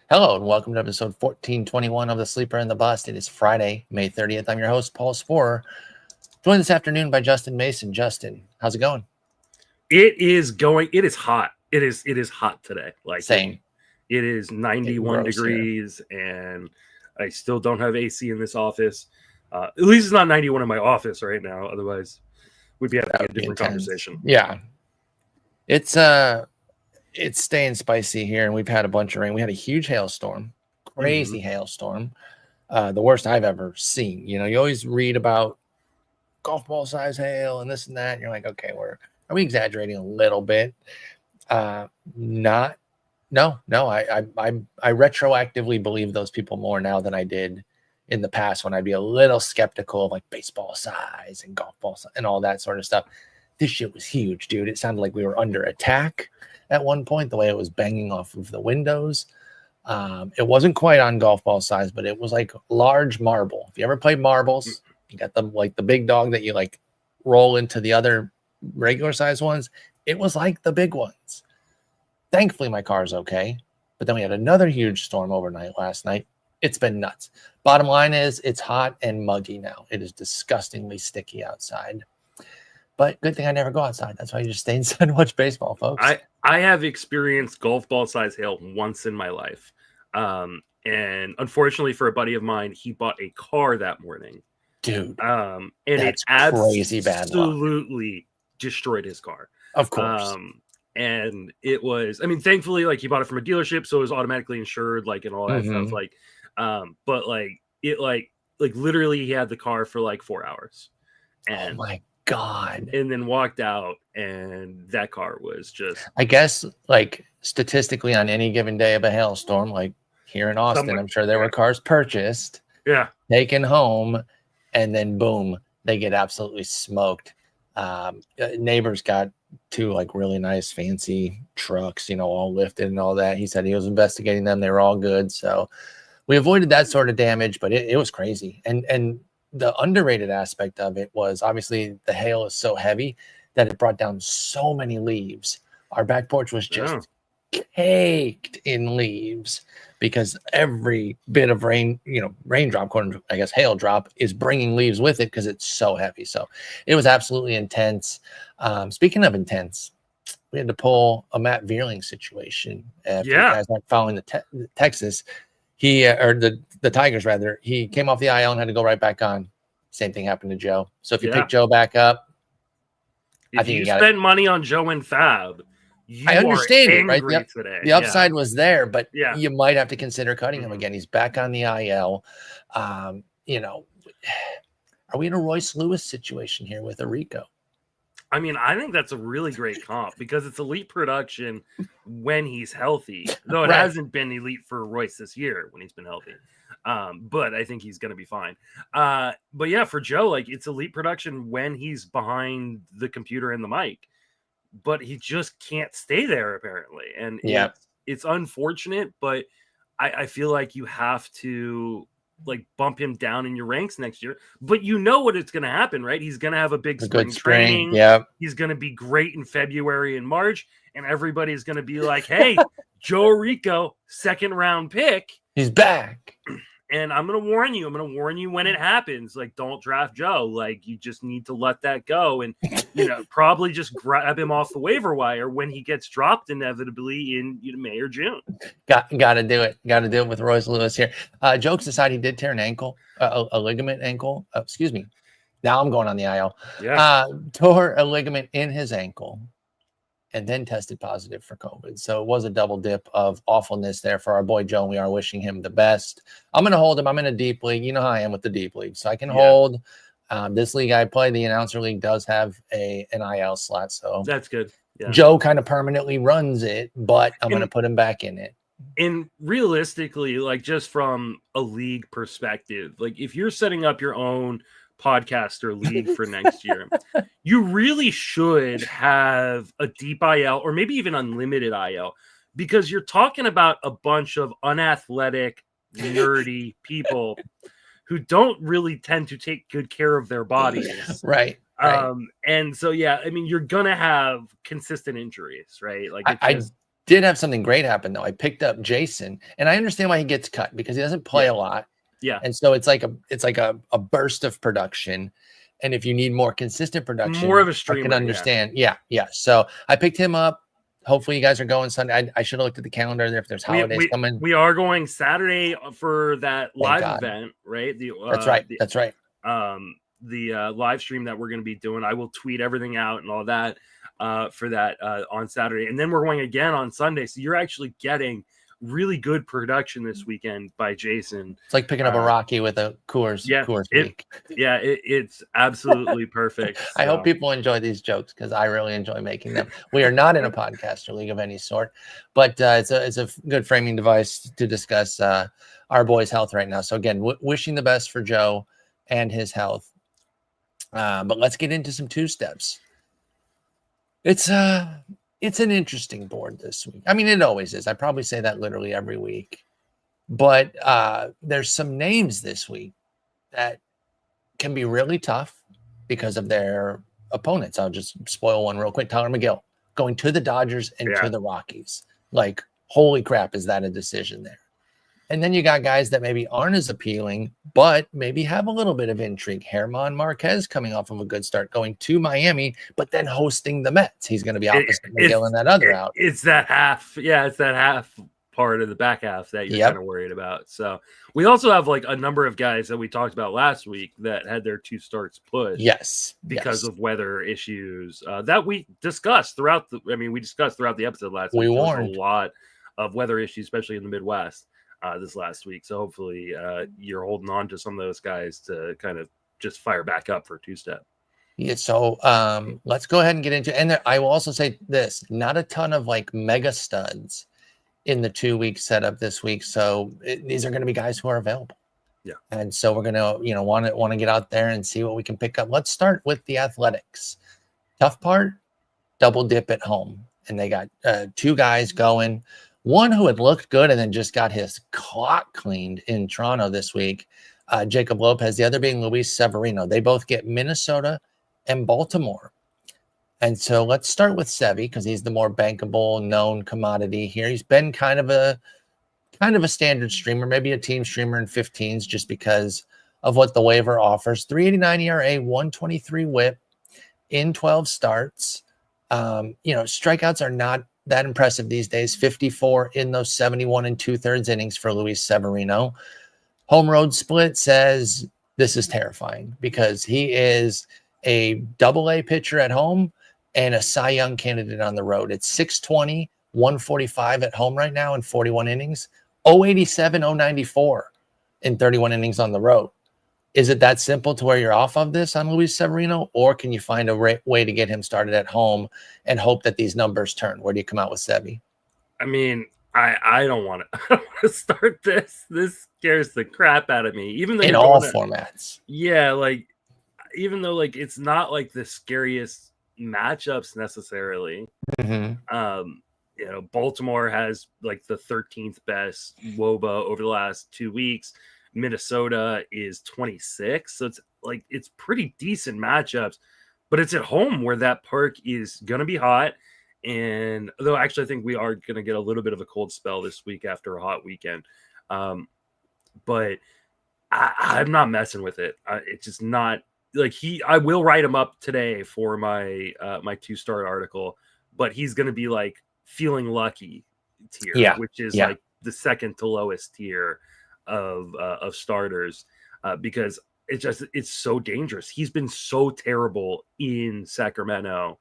Hello and welcome to episode 1421 of The Sleeper and the Bust. It is Friday, May 30th. I'm your host, Paul Sporer, joined this afternoon by Justin Mason. Justin, how's it going? It is hot. It is hot today. Same. It is 91 degrees and I still don't have AC in this office. At least it's not 91 in my office right now. Otherwise, we'd be having a different conversation. Yeah. It's staying spicy here, and we've had a bunch of rain. We had a huge hailstorm, crazy hailstorm, the worst I've ever seen. You know, you always read about golf ball size hail and this and that, and you're like, okay, are we exaggerating a little bit? I retroactively believe those people more now than I did in the past, when I'd be a little skeptical of like baseball size and golf ball size and all that sort of stuff. This shit was huge, dude. It sounded like we were under attack at one point, the way it was banging off of the windows. It wasn't quite on golf ball size, but it was like large marble. If you ever played marbles, you got them like the big dog that you like roll into the other regular size ones. It was like the big ones. Thankfully, my car's okay. But then we had another huge storm overnight last night. It's been nuts. Bottom line is it's hot and muggy now. It is disgustingly sticky outside. But good thing I never go outside. That's why you just stay inside and watch baseball, folks. I have experienced golf ball size hail once in my life. And unfortunately for a buddy of mine, he bought a car that morning. Dude. And that's it crazy bad luck. Absolutely destroyed his car. Of course. And it was, I mean, thankfully, like he bought it from a dealership, so it was automatically insured, like, and all that stuff. Like, but like it, like literally he had the car for like 4 hours. And oh my God. And then walked out, and that car was just, I guess, like statistically on any given day of a hailstorm, like here in Austin, I'm sure there were cars purchased, taken home, and then boom, they get absolutely smoked. Neighbors got two like really nice fancy trucks, you know, all lifted and all that. He said he was investigating them. They were all good. So we avoided that sort of damage, but it was crazy. And the underrated aspect of it was obviously the hail is so heavy that it brought down so many leaves. Our back porch was just caked in leaves because every bit of rain, you know, raindrop, I guess hail drop, is bringing leaves with it because it's so heavy. So it was absolutely intense. Speaking of intense, we had to pull a Matt Vierling situation. If you guys aren't following the Texas, he or the Tigers rather, he came off the IL and had to go right back on. Same thing happened to Joe. So if you pick Joe back up, if you spend money on Joe and Fab, I understand it, right? The upside was there, but you might have to consider cutting him again. He's back on the IL. You know, are we in a Royce Lewis situation here with Arico? I mean, I think that's a really great comp because it's elite production when he's healthy, though it hasn't been elite for Royce this year when he's been healthy. But I think he's going to be fine. But yeah, for Joe, like it's elite production when he's behind the computer and the mic, but he just can't stay there apparently. And it's unfortunate, but I feel like you have to like bump him down in your ranks next year, but you know what it's going to happen, right? He's going to have a big spring training. He's going to be great in February and March, and everybody's going to be like, hey, Joe Arico, second round pick. He's back. And I'm going to warn you. I'm going to warn you when it happens. Like, don't draft Joe. Like, you just need to let that go. And, you know, probably just grab him off the waiver wire when he gets dropped inevitably in May or June. Got to do it. Got to do it with Royce Lewis here. Jokes aside, he did tear an ankle, a ligament ankle. Excuse me. Now I'm going on the IL. Tore a ligament in his ankle and then tested positive for COVID. So it was a double dip of awfulness there for our boy Joe. And we are wishing him the best. I'm going to hold him. I'm in a deep league. You know how I am with the deep league. So I can hold this league I play. The announcer league does have an IL slot. So that's good. Yeah. Joe kind of permanently runs it, but I'm going to put him back in it. And realistically, like just from a league perspective, like if you're setting up your own podcast or league for next year, you really should have a deep IL or maybe even unlimited IL, because you're talking about a bunch of unathletic, nerdy people who don't really tend to take good care of their bodies. Right. And so, yeah, I mean, you're going to have consistent injuries, right? Like did have something great happen though. I picked up Jason, and I understand why he gets cut because he doesn't play a lot. Yeah. And so it's like a burst of production. And if you need more consistent production, more of a streamer, I can understand. Yeah. So I picked him up. Hopefully you guys are going Sunday. I should have looked at the calendar there if there's holidays coming. We are going Saturday for that live event, right? That's right. That's right. The live stream that we're going to be doing. I will tweet everything out and all that for that on Saturday. And then we're going again on Sunday. So you're actually getting really good production this weekend by Jason. It's like picking up a Rocky with a Coors week. It's absolutely perfect. So. I hope people enjoy these jokes because I really enjoy making them. We are not in a podcast or league of any sort, but it's a good framing device to discuss our boy's health right now. So again, wishing the best for Joe and his health. But let's get into some two steps. It's an interesting board this week. I mean, it always is. I probably say that literally every week. But there's some names this week that can be really tough because of their opponents. I'll just spoil one real quick. Tyler McGill going to the Dodgers and to the Rockies. Like, holy crap, is that a decision there? And then you got guys that maybe aren't as appealing, but maybe have a little bit of intrigue. Herman Marquez coming off of a good start, going to Miami, but then hosting the Mets. He's going to be opposite McGill in that other out. It's that half. Yeah, it's that half part of the back half that you're kind of worried about. So we also have like a number of guys that we talked about last week that had their 2 starts pushed. Yes. Because of weather issues that we discussed throughout the episode last week. We warned a lot of weather issues, especially in the Midwest. This last week. So hopefully you're holding on to some of those guys to kind of just fire back up for 2-step. Yeah. So let's go ahead and get into, and I will also say this, not a ton of like mega studs in the 2-week setup this week. So these are going to be guys who are available. Yeah. And so we're going to, want to get out there and see what we can pick up. Let's start with the Athletics. Tough part, double dip at home. And they got 2 guys going. One who had looked good and then just got his clock cleaned in Toronto this week, Jacob Lopez, the other being Luis Severino. They both get Minnesota and Baltimore. And so let's start with Sevy because he's the more bankable, known commodity here. He's been kind of a standard streamer, maybe a team streamer in 15s just because of what the waiver offers. 3.89 ERA, 123 WHIP in 12 starts. Strikeouts are not that impressive these days. 54 in those 71 2/3 innings for Luis Severino. Home road split says this is terrifying because he is a AA pitcher at home and a Cy Young candidate on the road. It's 620, 145 at home right now in 41 innings, 087, 094 in 31 innings on the road. Is it that simple to where you're off of this on Luis Severino, or can you find a way to get him started at home and hope that these numbers turn? Where do you come out with Sevy? I mean, I don't want to start this. This scares the crap out of me. Even though in all formats. Yeah, like even though like it's not like the scariest matchups necessarily. Mm-hmm. Baltimore has like the 13th best WOBA over the last 2 weeks. Minnesota is 26, so it's pretty decent matchups, but it's at home where that park is going to be hot. And though actually I think we are going to get a little bit of a cold spell this week after a hot weekend, but I'm not messing with it. It's just not like I will write him up today for my my 2-start article, but he's going to be like feeling lucky tier, which is like the second to lowest tier of starters, because it's so dangerous. He's been so terrible in Sacramento.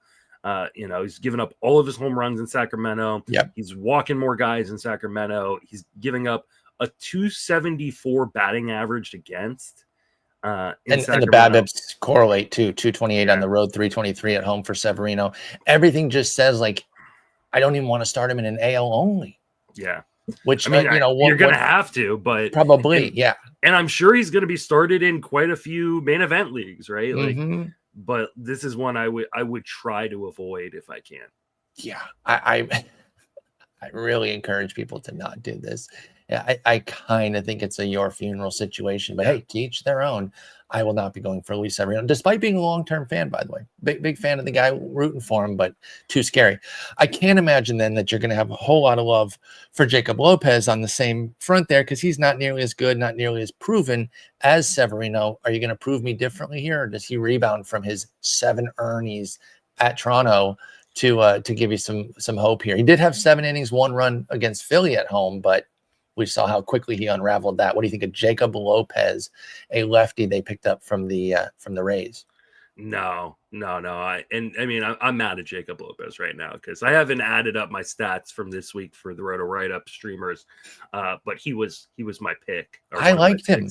He's given up all of his home runs in Sacramento. Yep. He's walking more guys in Sacramento. He's giving up a 274 batting average against. And the BABIPs correlate too. 228 on the road, 323 at home for Severino. Everything just says like, I don't even want to start him in an AL only. Yeah. Which, you're going to have to, but probably, And I'm sure he's going to be started in quite a few main event leagues, right? Mm-hmm. But this is one I would try to avoid if I can. Yeah. I I really encourage people to not do this. Yeah, I kind of think it's a your funeral situation, but hey, to each their own. I will not be going for Luis Severino, despite being a long-term fan, by the way. Big fan of the guy, rooting for him, but too scary. I can't imagine then that you're going to have a whole lot of love for Jacob Lopez on the same front there, because he's not nearly as good, not nearly as proven as Severino. Are you going to prove me differently here, or does he rebound from his 7 earnings at Toronto to give you some hope here? He did have 7 innings, 1 run against Philly at home, but we saw how quickly he unraveled that. What do you think of Jacob Lopez, a lefty they picked up from the Rays? No. I'm mad at Jacob Lopez right now because I haven't added up my stats from this week for the Roto Write-Up streamers, but he was my pick. I liked him.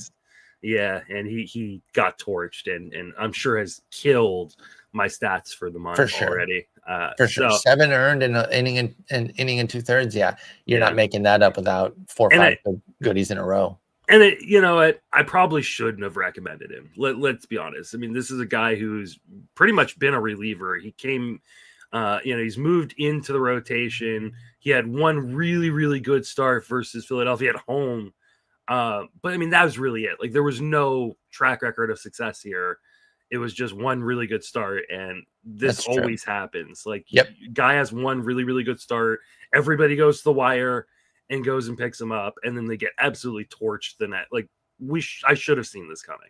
Yeah, and he got torched and I'm sure has killed my stats for the month already. For sure. 7 earned in an inning and inning and 2/3. Yeah, you're not making that up without 4 or 5 goodies in a row. And you know what? I probably shouldn't have recommended him. Let's be honest. I mean, this is a guy who's pretty much been a reliever. He came, he's moved into the rotation. He had 1 really, really good start versus Philadelphia at home. But I mean, that was really it. Like, there was no track record of success here. It was just 1 really good start, and this always happens. Like, guy has 1 really, really good start. Everybody goes to the wire and goes and picks him up, and then they get absolutely torched the net. Like, I should have seen this coming.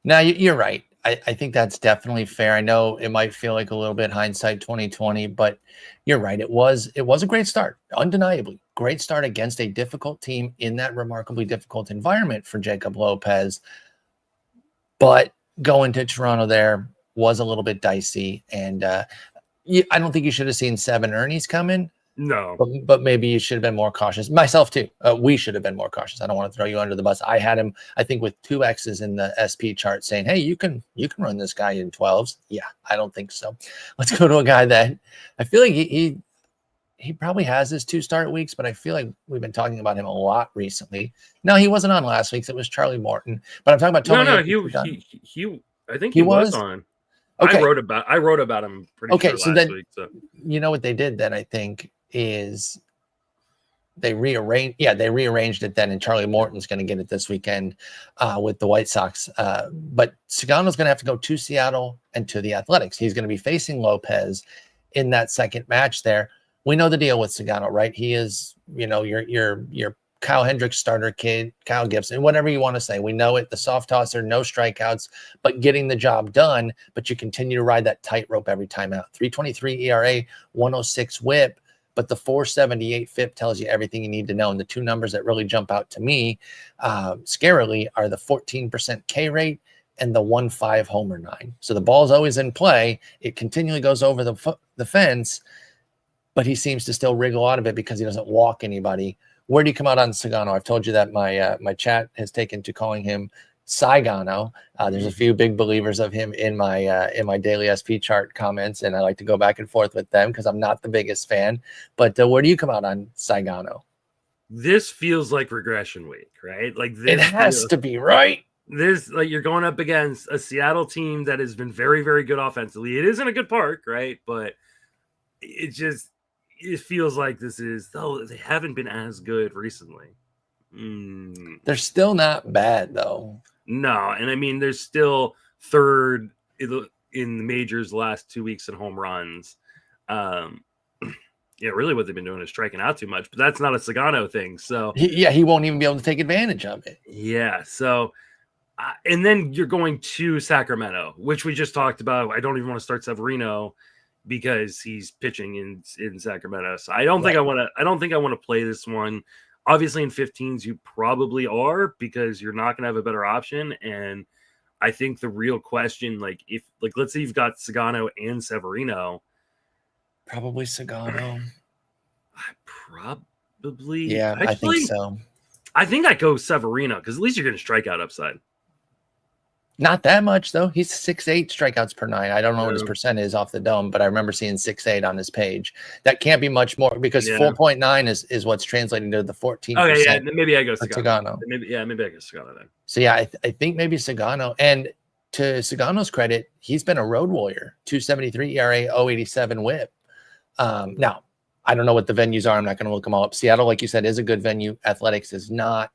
No, you're right. I think that's definitely fair. I know it might feel like a little bit hindsight 2020, but you're right. It was a great start, undeniably. Great start against a difficult team in that remarkably difficult environment for Jacob Lopez. But going to Toronto there was a little bit dicey, and I don't think you should have seen 7 earnings coming. No, but maybe you should have been more cautious. Myself too. We should have been more cautious. I don't want to throw you under the bus. I had him, I think, with 2 X's in the SP chart saying, hey, you can run this guy in 12s. Yeah, I don't think so. Let's go to a guy that I feel like he probably has his 2 start weeks, but I feel like we've been talking about him a lot recently. No, he wasn't on last week's. It was Charlie Morton. But I'm talking about Tony. No, I think he was on. Okay. I wrote about him pretty sure last week. So you know what they did then, I think, is they rearranged it then, and Charlie Morton's going to get it this weekend with the White Sox. But Sagano's going to have to go to Seattle and to the Athletics. He's going to be facing Lopez in that second match there. We know the deal with Sagano, right? He is, your Kyle Hendricks starter kid, Kyle Gibson, whatever you want to say. We know it. The soft tosser, no strikeouts, but getting the job done. But you continue to ride that tightrope every time out. 3.23 ERA, 106 WHIP. But the 4.78 FIP tells you everything you need to know. And the 2 numbers that really jump out to me, scarily, are the 14% K rate and the 1.5 homer 9. So the ball's always in play. It continually goes over the fence, but he seems to still wriggle out of it because he doesn't walk anybody. Where do you come out on Sagano? I've told you that my chat has taken to calling him Saigano. There's a few big believers of him in my daily SP chart comments, and I like to go back and forth with them because I'm not the biggest fan. But where do you come out on Saigano? This feels like regression week, right? Like this it has to be, right? This, like, you're going up against a Seattle team that has been very, very good offensively. It isn't a good park, right? But it feels like they haven't been as good recently. They're still not bad though. No, and I mean, they're still 3rd in the majors last 2 weeks in home runs. Really what they've been doing is striking out too much, but that's not a Sagano thing. So he won't even be able to take advantage of it. Yeah. So, and then you're going to Sacramento, which we just talked about. I don't even want to start Severino because he's pitching in Sacramento. So I don't think I want to play this one. Obviously, in 15s, you probably are because you're not going to have a better option. And I think the real question, let's say you've got Sagano and Severino. Probably Sagano. Yeah, I think so. I think I go Severino because at least you're going to strike out upside. Not that much, though. He's 6.8 strikeouts per 9. I don't know what his percent is off the dome, but I remember seeing 6.8 on his page. That can't be much more because 4.9 is what's translating to the 14%. Okay, yeah, maybe I go Sagano. Maybe I go Sagano then. So, yeah, I think maybe Sagano. And to Sagano's credit, he's been a road warrior. 2.73 ERA, 0.87 WHIP. Now, I don't know what the venues are. I'm not going to look them all up. Seattle, like you said, is a good venue. Athletics is not.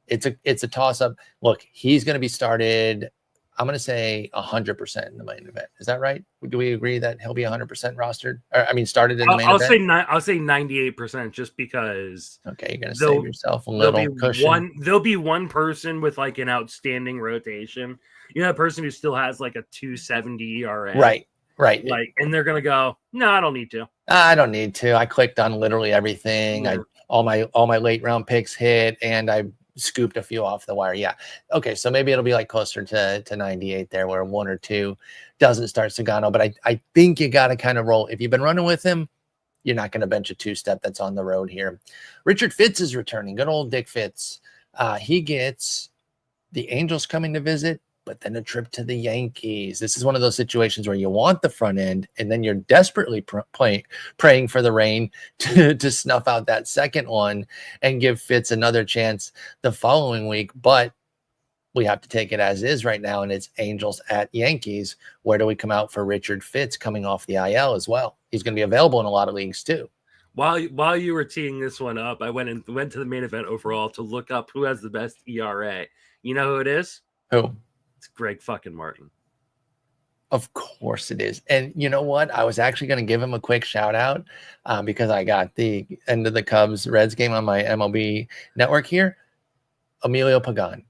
It's a toss up. Look, he's going to be started. I'm going to say 100% in the main event. Is that right? Do we agree that he'll be 100% rostered? Or, I mean, started in the main event? I'll say 98% just because. Okay, you're going to save yourself a little cushion. There'll be one person with like an outstanding rotation. You know, a person who still has like a 270 ERA. Right. Like, and they're going to go, no, I don't need to. I don't need to. I clicked on literally everything. Yeah. All my late round picks hit, and I scooped a few off the wire. Yeah. Okay. So maybe it'll be like closer to 98 there, where one or two doesn't start Sagano. But I think you got to kind of roll. If you've been running with him, you're not going to bench a two-step that's on the road here. Richard Fitz is returning. Good old Dick Fitz. He gets the Angels coming to visit, but then a trip to the Yankees. This is one of those situations where you want the front end, and then you're desperately praying for the rain to snuff out that second one and give Fitz another chance the following week. But we have to take it as is right now, and it's Angels at Yankees. Where do we come out for Richard Fitz coming off the IL as well? He's going to be available in a lot of leagues too. While you were teeing this one up, I went to the main event overall to look up who has the best ERA. You know who it is? Who? It's Greg fucking Martin. Of course it is. And you know what? I was actually going to give him a quick shout out because I got the end of the Cubs Reds game on my MLB network here. Emilio Pagan.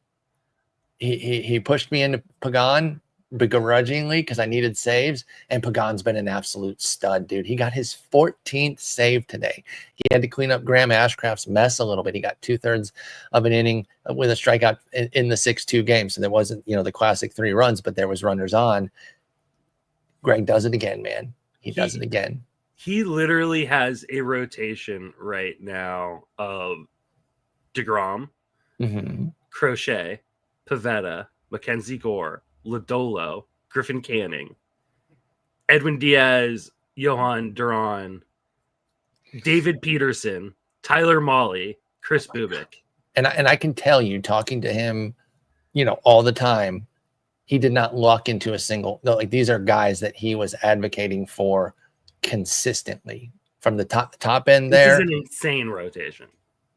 He pushed me into Pagan begrudgingly because I needed saves, and Pagan's been an absolute stud, dude. He got his 14th save today. He had to clean up Graham Ashcraft's mess a little bit. He got 2/3 of an inning with a strikeout in the 6-2 game. So there wasn't, the classic 3 runs, but there was runners on. Greg does it again, man. He does it again. He literally has a rotation right now of DeGrom, Crochet, Pivetta, Mackenzie Gore, Lodolo, Griffin Canning, Edwin Diaz, Johan Duran, David Peterson, Tyler Mahle, Chris Bubik. And I can tell you, talking to him, all the time, he did not luck into a single. Like, these are guys that he was advocating for consistently from the top end there. This is an insane rotation.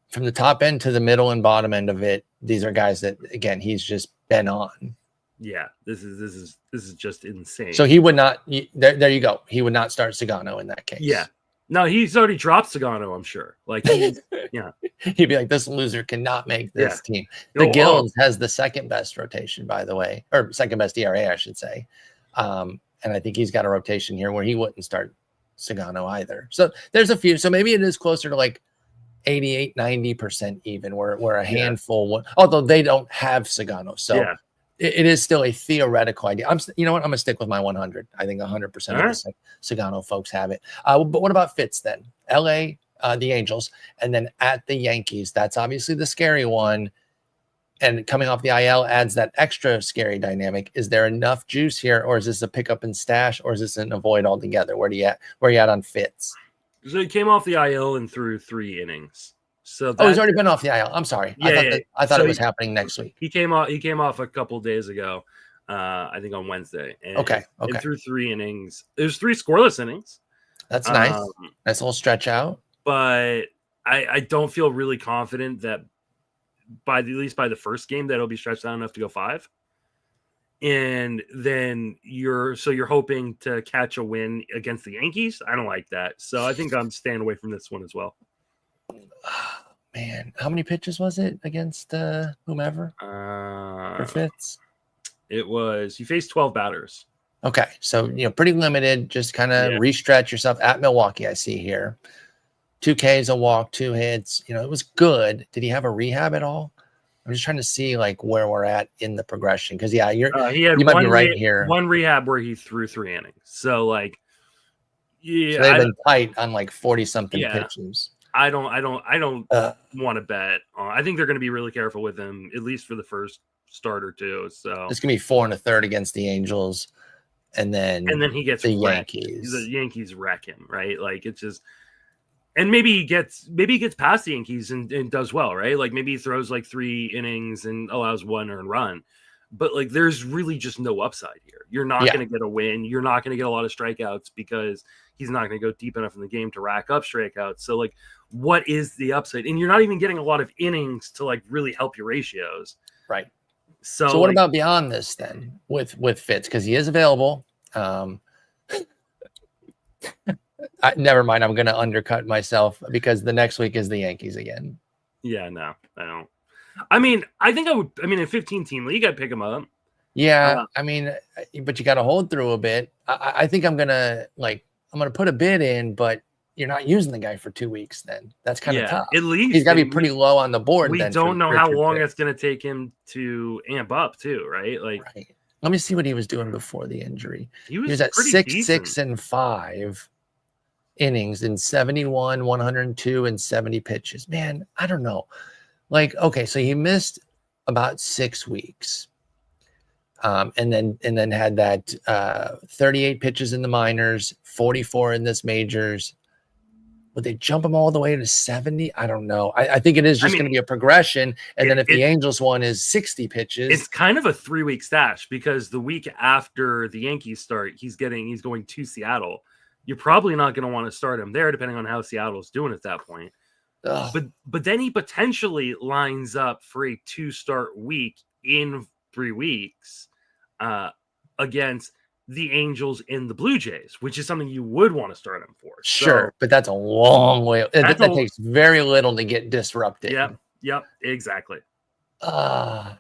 From the top end to the middle and bottom end of it, these are guys that, again, he's just been on. Yeah, this is just insane. So he would not. There you go. He would not start Sagano in that case. Yeah, no, he's already dropped Sagano. I'm sure. Like, yeah, he'd be like, this loser cannot make this team. The Guilds has the second best rotation, by the way, or second best ERA, I should say. And I think he's got a rotation here where he wouldn't start Sagano either. So there's a few. So maybe it is closer to like 88, 90% even, where a handful, although they don't have Sagano. So it is still a theoretical idea. You know what? I'm going to stick with my 100. I think 100% of the Sagano folks have it. But what about Fitz then? LA, the Angels, and then at the Yankees. That's obviously the scary one. And coming off the IL adds that extra scary dynamic. Is there enough juice here, or is this a pick up and stash, or is this an avoid altogether? Where are you at on Fitz? So he came off the IL and threw 3 innings. So he's already been off the IL. I'm sorry. I thought it was happening next week. He came off a couple days ago. I think on Wednesday. And, and threw 3 innings. There's 3 scoreless innings. That's nice. Nice little stretch out. But I don't feel really confident that at least by the first game that it'll be stretched out enough to go 5. And then you're hoping to catch a win against the Yankees. I don't like that. So I think I'm staying away from this one as well. Man, how many pitches was it against whomever for Fitz? It was, you faced 12 batters. Okay, so pretty limited. Just kind of restretch yourself at Milwaukee. I see here 2 Ks, a walk, 2 hits. It was good. Did he have a rehab at all? I'm just trying to see like where we're at in the progression because you might be right here. One rehab where he threw 3 innings. So like, so they've been tight on like 40 something pitches. I don't want to bet. I think they're going to be really careful with him, at least for the first start or two. So it's going to be 4 1/3 against the Angels, and then he gets the Yankees. The Yankees wreck him, right? Like it's just, and maybe he gets past the Yankees and does well, right? Like maybe he throws like 3 innings and allows 1 earned run, but like there's really just no upside here. You're not going to get a win. You're not going to get a lot of strikeouts because he's not going to go deep enough in the game to rack up strikeouts. So like, what is the upside? And you're not even getting a lot of innings to like really help your ratios. Right. So what about beyond this then with Fitz? Because he is available. Never mind. I'm going to undercut myself because the next week is the Yankees again. Yeah, no, I don't. I mean, I think I would. I mean, in 15-team league, I'd pick him up. Yeah, I mean, but you got to hold through a bit. I think I'm gonna put a bid in, but you're not using the guy for 2 weeks. Then that's kind of tough. At least he's got to be pretty low on the board. We don't know how long it's going to take him to amp up, too, right? Like, let me see what he was doing before the injury. He was at decent. 6 and 5 innings in 71, 102, and 70 pitches. Man, I don't know. Like, okay, so he missed about 6 weeks. And then had that 38 pitches in the minors, 44 in this majors. Would they jump him all the way to 70? I don't know. I think it is just going to be a progression. And then if the Angels one is 60 pitches, it's kind of a 3-week stash because the week after the Yankees start, he's going to Seattle. You're probably not going to want to start him there, depending on how Seattle's doing at that point. But then he potentially lines up for a 2-start week in 3 weeks against the Angels and the Blue Jays, which is something you would want to start him for. Sure, but that's a long way. That takes very little to get disrupted. Yep, exactly. Man,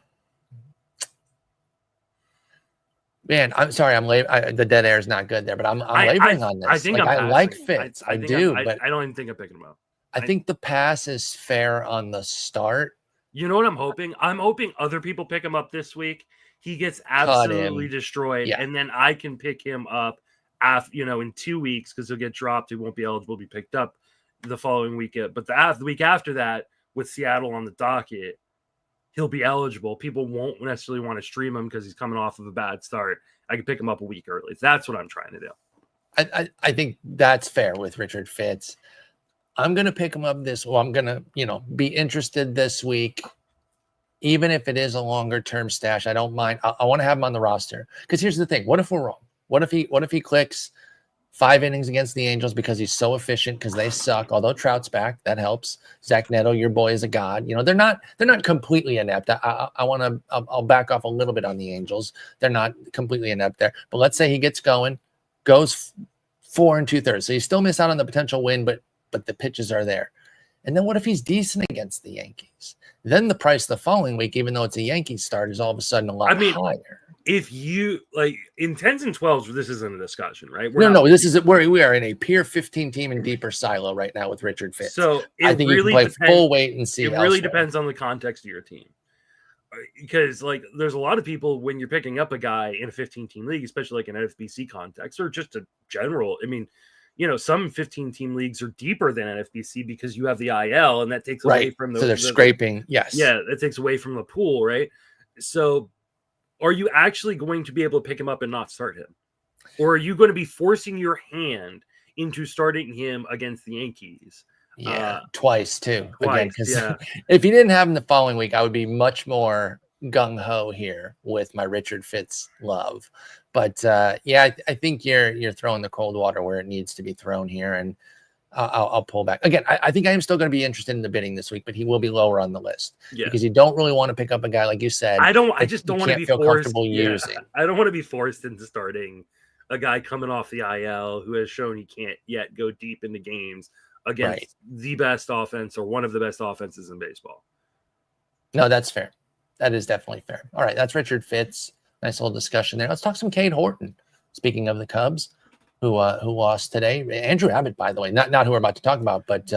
I'm sorry, I'm late. The dead air is not good there, but I'm laboring on this. I think I like Fitz. I do, but I don't even think I'm picking him up. I think the pass is fair on the start. You know what I'm hoping? I'm hoping other people pick him up this week. He gets absolutely destroyed, and then I can pick him up after, in 2 weeks because he'll get dropped. He won't be eligible to be picked up the following week. But the week after that, with Seattle on the docket, he'll be eligible. People won't necessarily want to stream him because he's coming off of a bad start. I can pick him up a week early. That's what I'm trying to do. I think that's fair with Richard Fitz. I'm going to pick him up I'm going to, be interested this week. Even if it is a longer term stash, I don't mind. I want to have him on the roster because here's the thing. What if we're wrong? What if he clicks 5 innings against the Angels because he's so efficient because they suck. Although Trout's back, that helps. Zach Neto, your boy, is a god. They're not completely inept. I'll back off a little bit on the Angels. They're not completely inept there. But let's say he gets going, goes 4 2/3. So you still miss out on the potential win, but the pitches are there. And then what if he's decent against the Yankees? Then the price the following week, even though it's a Yankees start, is all of a sudden a lot higher. If you like in 10s and 12s, this isn't a discussion, right? This is where we are in a pure 15-team and deeper silo right now with Richard Fitz. So I think really you can play full weight and see. It really depends on the context of your team, because there's a lot of people when you're picking up a guy in a 15-team league, especially like an NFBC context or just a general. I mean, some 15-team leagues are deeper than NFBC because you have the IL, and that takes away from so they're scraping. Yes. Yeah, that takes away from the pool, right? So are you actually going to be able to pick him up and not start him? Or are you going to be forcing your hand into starting him against the Yankees? Yeah, twice too. Again, if you didn't have him the following week, I would be much more gung-ho here with my Richard Fitz love. But I think you're throwing the cold water where it needs to be thrown here, and I'll pull back. Again, I think I am still going to be interested in the bidding this week, but he will be lower on the list because you don't really want to pick up a guy like you said. I just don't want to be forced. Using. I don't want to be forced into starting a guy coming off the IL who has shown he can't yet go deep into games against the best offense or one of the best offenses in baseball. No, that's fair. That is definitely fair. All right, that's Richard Fitz. Nice little discussion there. Let's talk some Cade Horton. Speaking of the Cubs, who lost today. Andrew Abbott, by the way, not who we're about to talk about, but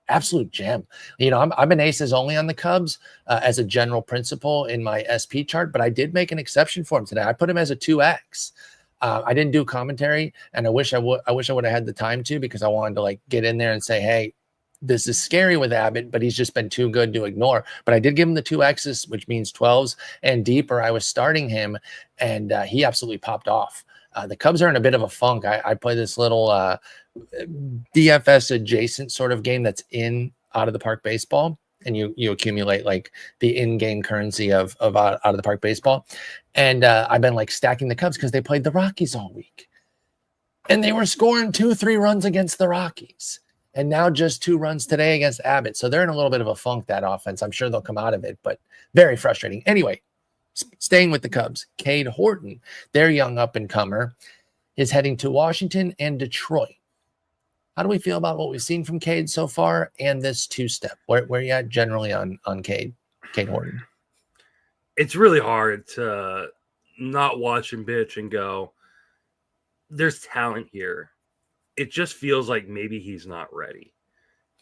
absolute gem. I'm an aces only on the Cubs as a general principle in my SP chart, but I did make an exception for him today. I put him as a 2X. I didn't do commentary, and I wish I would have had the time to, because I wanted to get in there and say, hey, this is scary with Abbott, but he's just been too good to ignore. But I did give him the 2Xs, which means 12s and deeper. I was starting him, and he absolutely popped off. The Cubs are in a bit of a funk. I play this little DFS adjacent sort of game that's in out of the park baseball. and you accumulate like the in-game currency of out of the park baseball. And I've been like stacking the Cubs because they played the Rockies all week, and they were scoring 2-3 runs against the Rockies, and now just 2 runs today against Abbott. So they're in a little bit of a funk, that offense. I'm sure they'll come out of it, but very frustrating. Anyway, staying with the Cubs, Cade Horton, their young up-and-comer, is heading to Washington and Detroit. How do we feel about what we've seen from Cade so far and this two-step? Where are you at generally on Cade Horton? It's really hard to not watch him pitch and go, there's talent here. It just feels like maybe he's not ready.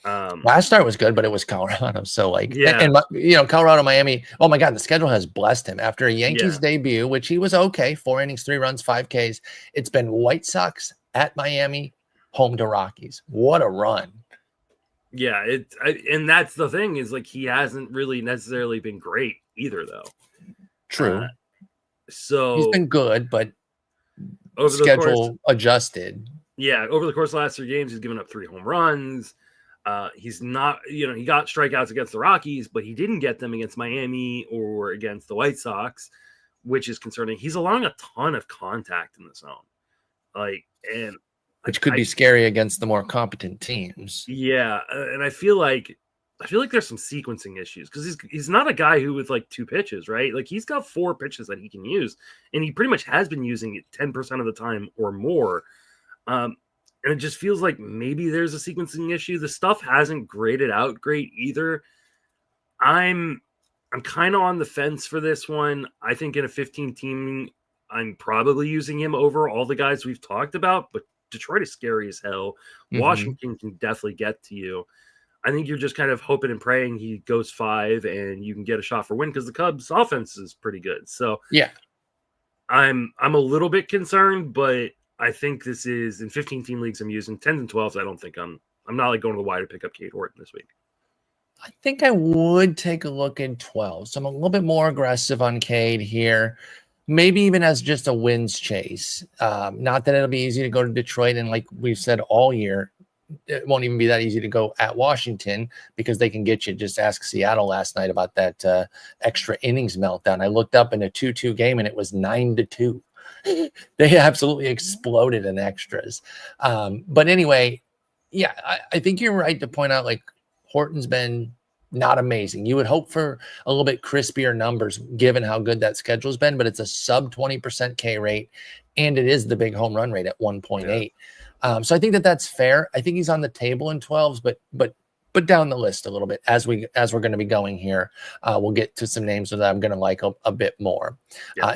Last start was good, but it was Colorado. So like, and Colorado, Miami. Oh my God, the schedule has blessed him after a Yankees debut, which he was okay. 4 innings, 3 runs, 5 Ks. It's been White Sox at Miami, home to Rockies. What a run. Yeah. And that's the thing is like, he hasn't really necessarily been great either though. True. So he's been good, but over schedule adjusted. Yeah. Over the course of the last 3 games, he's given up 3 home runs. He's not, he got strikeouts against the Rockies, but he didn't get them against Miami or against the White Sox, which is concerning. He's allowing a ton of contact in the zone, which could be scary against the more competent teams. Yeah, and I feel like there's some sequencing issues because he's not a guy who with like 2 pitches, right? Like he's got 4 pitches that he can use, and he pretty much has been using it 10% of the time or more. And it just feels like maybe there's a sequencing issue. The stuff hasn't graded out great either. I'm kind of on the fence for this one. I think in a 15 team, I'm probably using him over all the guys we've talked about, but Detroit is scary as hell. Mm-hmm. Washington can definitely get to you. I think you're just kind of hoping and praying he goes 5 and you can get a shot for win because the Cubs offense is pretty good. So yeah, I'm a little bit concerned, but I think this is in 15 team leagues I'm using 10s and 12s. I don't think I'm not like going to the Y to pick up Cade Horton this week. I think I would take a look in 12. So I'm a little bit more aggressive on Cade here. Maybe even as just a wins chase. Not that it'll be easy to go to Detroit. And like we've said all year, it won't even be that easy to go at Washington because they can get you. Just ask Seattle last night about that extra innings meltdown. I looked up in a 2-2 game and it was 9-2. They absolutely exploded in extras. But anyway, yeah, I think you're right to point out like Horton's been not amazing. You would hope for a little bit crispier numbers given how good that schedule's been, but it's a sub 20% K rate, and it is the big home run rate at 1.8. Yeah. So I think that's fair. I think he's on the table in 12s, but down the list a little bit as we're going to be going here. We'll get to some names that I'm going to like a bit more,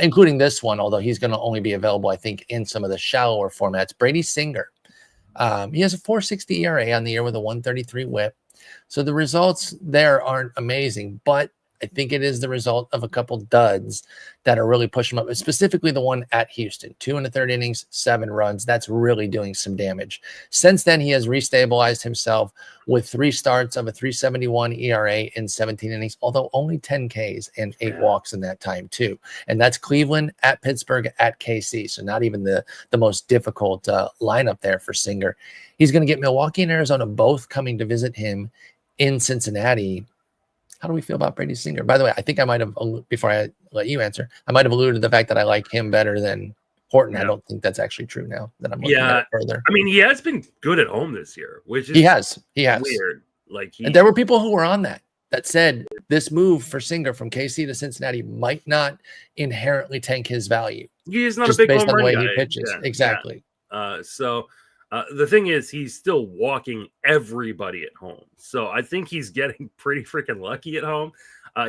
including this one, although he's going to only be available, I think, in some of the shallower formats. Brady Singer. He has a 4.60 ERA on the year with a 1.33 whip. So the results there aren't amazing, but I think it is the result of a couple duds that are really pushing him up, specifically the one at Houston. 2 1/3 innings, 7 runs. That's really doing some damage. Since then, he has restabilized himself with 3 starts of a 3.71 ERA in 17 innings, although only 10 Ks and 8 walks in that time too. And that's Cleveland, at Pittsburgh, at KC. So not even the most difficult lineup there for Singer. He's going to get Milwaukee and Arizona both coming to visit him in Cincinnati. How do we feel about Brady Singer? By the way, I think I might have, before I let you answer, I might have alluded to the fact that I like him better than Horton. Yeah. I don't think that's actually true now that I'm looking at it further. I mean, he has been good at home this year, which is he has weird. Like and there were people who were on that said this move for Singer from KC to Cincinnati might not inherently tank his value. He's not just a big based home on the way guy. He pitches. Yeah. Exactly. Yeah. The thing is, he's still walking everybody at home. So I think he's getting pretty freaking lucky at home.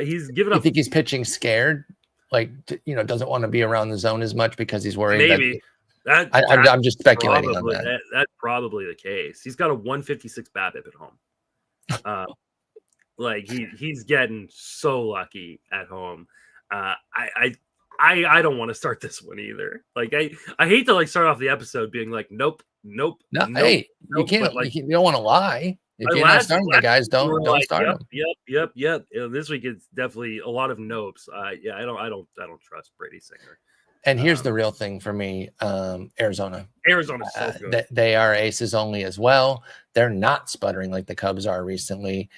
He's given up. You think he's pitching scared? Like, doesn't want to be around the zone as much because he's worried. Maybe. I'm just speculating on that. That's probably the case. He's got a 156 BABIP at home. Like he's getting so lucky at home. I don't want to start this one either. Like I hate to like start off the episode being like, nope. Hey, you can't. Like, you don't want to lie. If you're not starting the guys, don't start them. Yep. This week it's definitely a lot of nopes. I don't trust Brady Singer. And here's the real thing for me: Arizona. Arizona's so good. They are aces only as well. They're not sputtering like the Cubs are recently.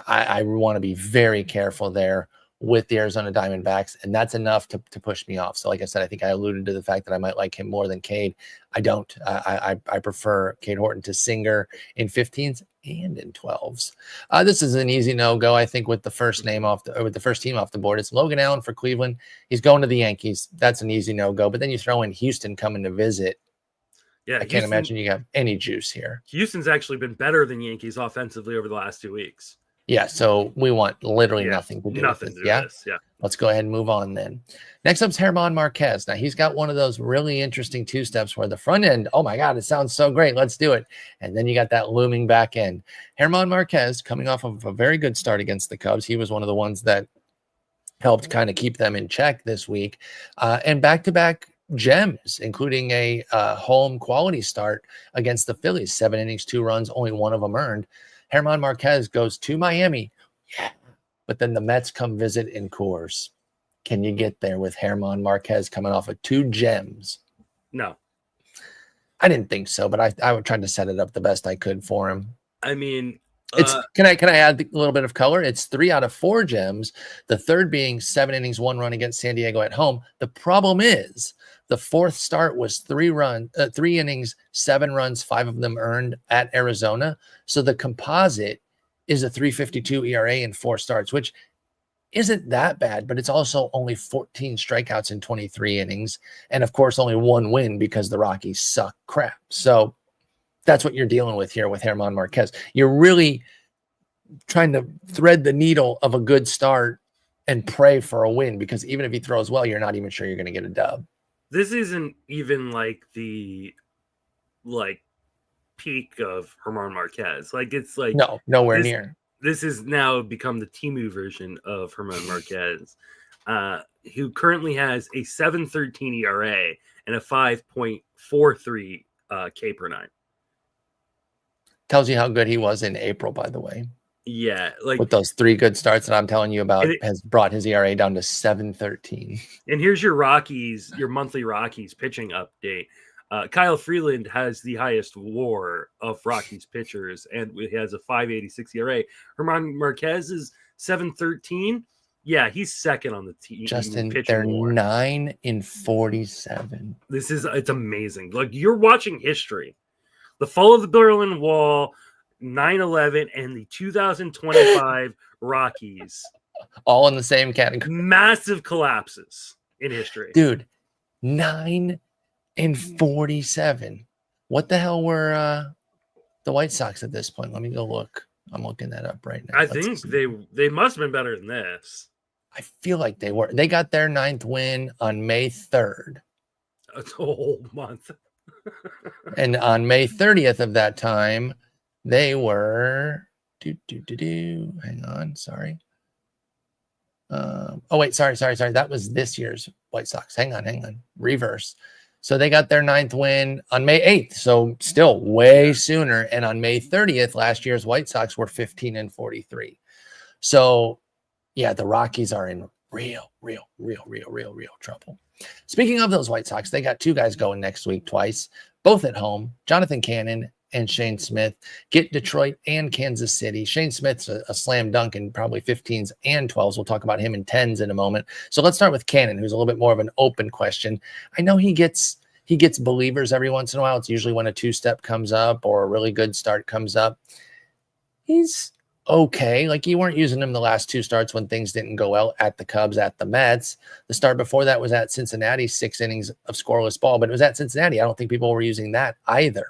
I want to be very careful there with the Arizona Diamondbacks, and that's enough to push me off. So like I said, I think I alluded to the fact that I might like him more than Cade. I don't. I prefer Cade Horton to Singer in 15s and in 12s. This is an easy no-go, I think, with the first team off the board. It's Logan Allen for Cleveland. He's going to the Yankees. That's an easy no-go. But then you throw in Houston coming to visit. Yeah, I can't imagine you have any juice here. Houston's actually been better than Yankees offensively over the last 2 weeks. Yeah, so we want literally nothing to do with this. Yeah? Let's go ahead and move on then. Next up is German Marquez. Now, he's got one of those really interesting two-steps where the front end, oh my God, it sounds so great. Let's do it. And then you got that looming back end. German Marquez coming off of a very good start against the Cubs. He was one of the ones that helped kind of keep them in check this week. And back-to-back gems, including a home quality start against the Phillies. 7 innings, 2 runs, only one of them earned. German Marquez goes to Miami. Yeah. But then the Mets come visit in Coors. Can you get there with German Marquez coming off of 2 gems? No. I didn't think so, but I would try to set it up the best I could for him. I mean, it's can I add a little bit of color? It's 3 out of 4 gems. The third being 7 innings, 1 run against San Diego at home. The problem is the fourth start was 3 innings, 7 runs, 5 of them earned at Arizona. So the composite is a 3.52 ERA in 4 starts, which isn't that bad, but it's also only 14 strikeouts in 23 innings. And of course, only 1 win because the Rockies suck crap. So that's what you're dealing with here with German Marquez. You're really trying to thread the needle of a good start and pray for a win, because even if he throws well, you're not even sure you're going to get a dub. This isn't even like the peak of German Marquez. Like, it's like nowhere near. This has now become the Timu version of German Marquez, who currently has a 7.13 ERA and a 5.43 K per 9. Tells you how good he was in April, by the way. Yeah, like with those 3 good starts that I'm telling you about, has brought his ERA down to 7.13. And here's your monthly Rockies pitching update. Kyle Freeland has the highest WAR of Rockies pitchers, and he has a 5.86 ERA. German Marquez is 7.13. Yeah, he's second on the team. Justin, they're WAR. 9 in 47. It's amazing. Like, you're watching history. The fall of the Berlin Wall, 9/11, and the 2025 Rockies. All in the same category. Massive collapses in history. Dude, 9 in 47. What the hell were the White Sox at this point? Let me go look. I'm looking that up right now. I think they must have been better than this. I feel like they were. They got their 9th win on May 3rd. That's a whole month. And on May 30th of that time, they were hang on, sorry. Oh wait, sorry. That was this year's White Sox. Hang on. Reverse. So they got their 9th win on May 8th. So still way sooner. And on May 30th, last year's White Sox were 15 and 43. So yeah, the Rockies are in real trouble. Speaking of those White Sox, they got 2 guys going next week twice, both at home. Jonathan Cannon and Shane Smith get Detroit and Kansas City. Shane Smith's a slam dunk in probably 15s and 12s. We'll talk about him in 10s in a moment. So let's start with Cannon, who's a little bit more of an open question. I know he gets believers every once in a while. It's usually when a 2-step comes up or a really good start comes up. He's okay. Like, you weren't using him the last 2 starts when things didn't go well at the Cubs, at the Mets. The start before that was at Cincinnati, 6 innings of scoreless ball, but it was at Cincinnati. I don't think people were using that either.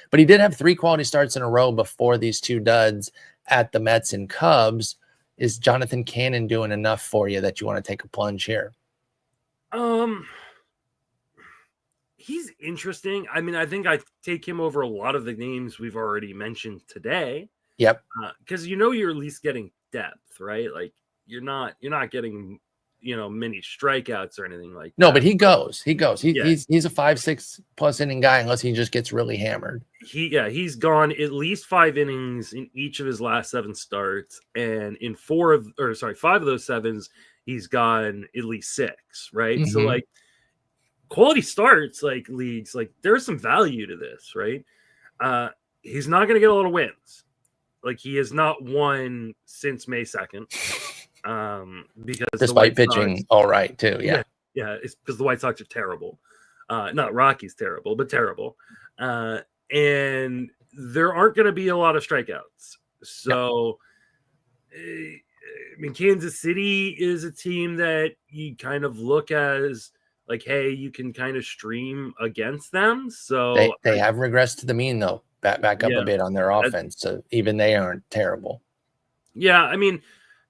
But he did have 3 quality starts in a row before these 2 duds at the Mets and Cubs. Is Jonathan Cannon doing enough for you that you want to take a plunge here? He's interesting. I mean, I think I take him over a lot of the names we've already mentioned today. Yep. Because you're at least getting depth, right? Like, you're not getting many strikeouts or anything like that. No, but he goes. He's a 5-6 plus inning guy unless he just gets really hammered. He's gone at least 5 innings in each of his last 7 starts, and in 5 of those 7s, he's gone at least 6, right? Mm-hmm. So, like, quality starts, like, leagues, like, there's some value to this, right? He's not going to get a lot of wins. Like, he has not won since May 2nd. Because despite pitching all right too. Yeah. It's because the White Sox are terrible. Not Rocky's terrible, but terrible. And there aren't going to be a lot of strikeouts. So, I mean, Kansas City is a team that you kind of look as like, hey, you can kind of stream against them. So they have regressed to the mean though. Back up a bit on their offense. So even they aren't terrible. Yeah, I mean,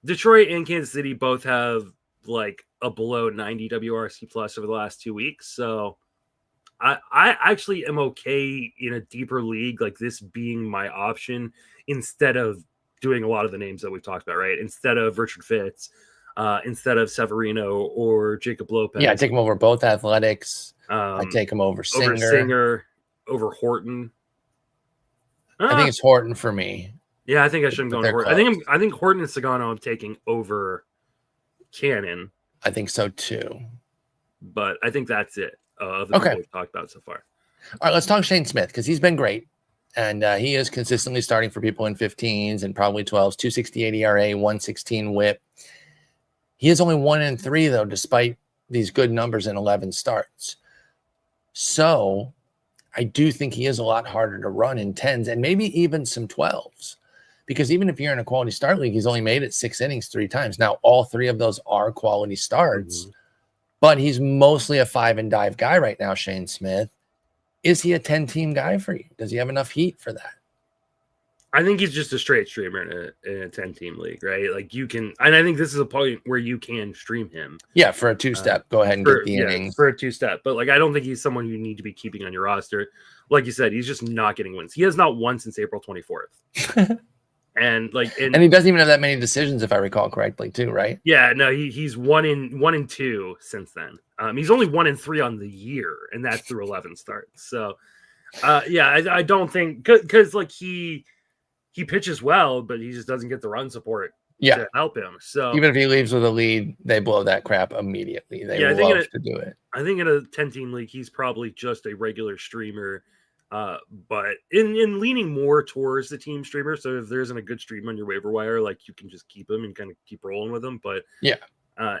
Detroit and Kansas City both have like a below 90 WRC plus over the last 2 weeks. So I actually am okay in a deeper league like this being my option instead of doing a lot of the names that we've talked about, right? Instead of Richard Fitz, instead of Severino or Jacob Lopez. Yeah, I take him over both Athletics. I take him over Singer. Over Horton. I think it's Horton for me. Yeah, I think I shouldn't go on Horton. I think Horton and Sagano I'm taking over Cannon. I think so too. But I think that's it of the people we've talked about so far. All right, let's talk Shane Smith because he's been great. And he is consistently starting for people in 15s and probably 12s, 268 ERA, 116 whip. He is only 1-3, though, despite these good numbers in 11 starts. So I do think he is a lot harder to run in 10s and maybe even some 12s. Because even if you're in a quality start league, he's only made it 6 innings 3 times. Now, all 3 of those are quality starts, but he's mostly a 5-and-dive guy right now, Shane Smith. Is he a 10-team guy for you? Does he have enough heat for that? I think he's just a straight streamer in a 10-team league, right? Like you can, and I think this is a point where you can stream him. Yeah, for a 2-step, go ahead and get the innings. For a 2-step. But like, I don't think he's someone you need to be keeping on your roster. Like you said, he's just not getting wins. He has not won since April 24th. And he doesn't even have that many decisions, if I recall correctly, too, right? Yeah, no, he's 1-2 since then. He's only 1-3 on the year, and that's through 11 starts. So, I don't think because like he pitches well, but he just doesn't get the run support to help him. So even if he leaves with a lead, they blow that crap immediately. They love to do it. I think in a 10-team league, he's probably just a regular streamer. But in leaning more towards the team streamer, so if there isn't a good stream on your waiver wire, like you can just keep him and kind of keep rolling with him. But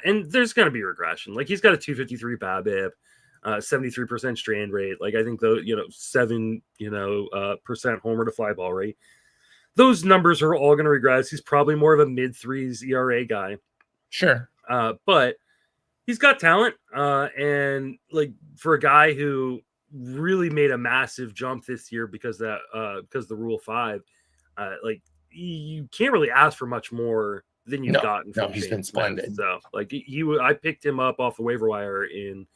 and there's going to be regression. Like he's got a 253 BABIP, 73% strand rate. Like I think 7 percent homer to fly ball rate. Those numbers are all going to regress. He's probably more of a mid-3s ERA guy. Sure, but he's got talent, and like for a guy who really made a massive jump this year because the Rule 5, like you can't really ask for much more than you've gotten from he's been splendid. So like I picked him up off the waiver wire in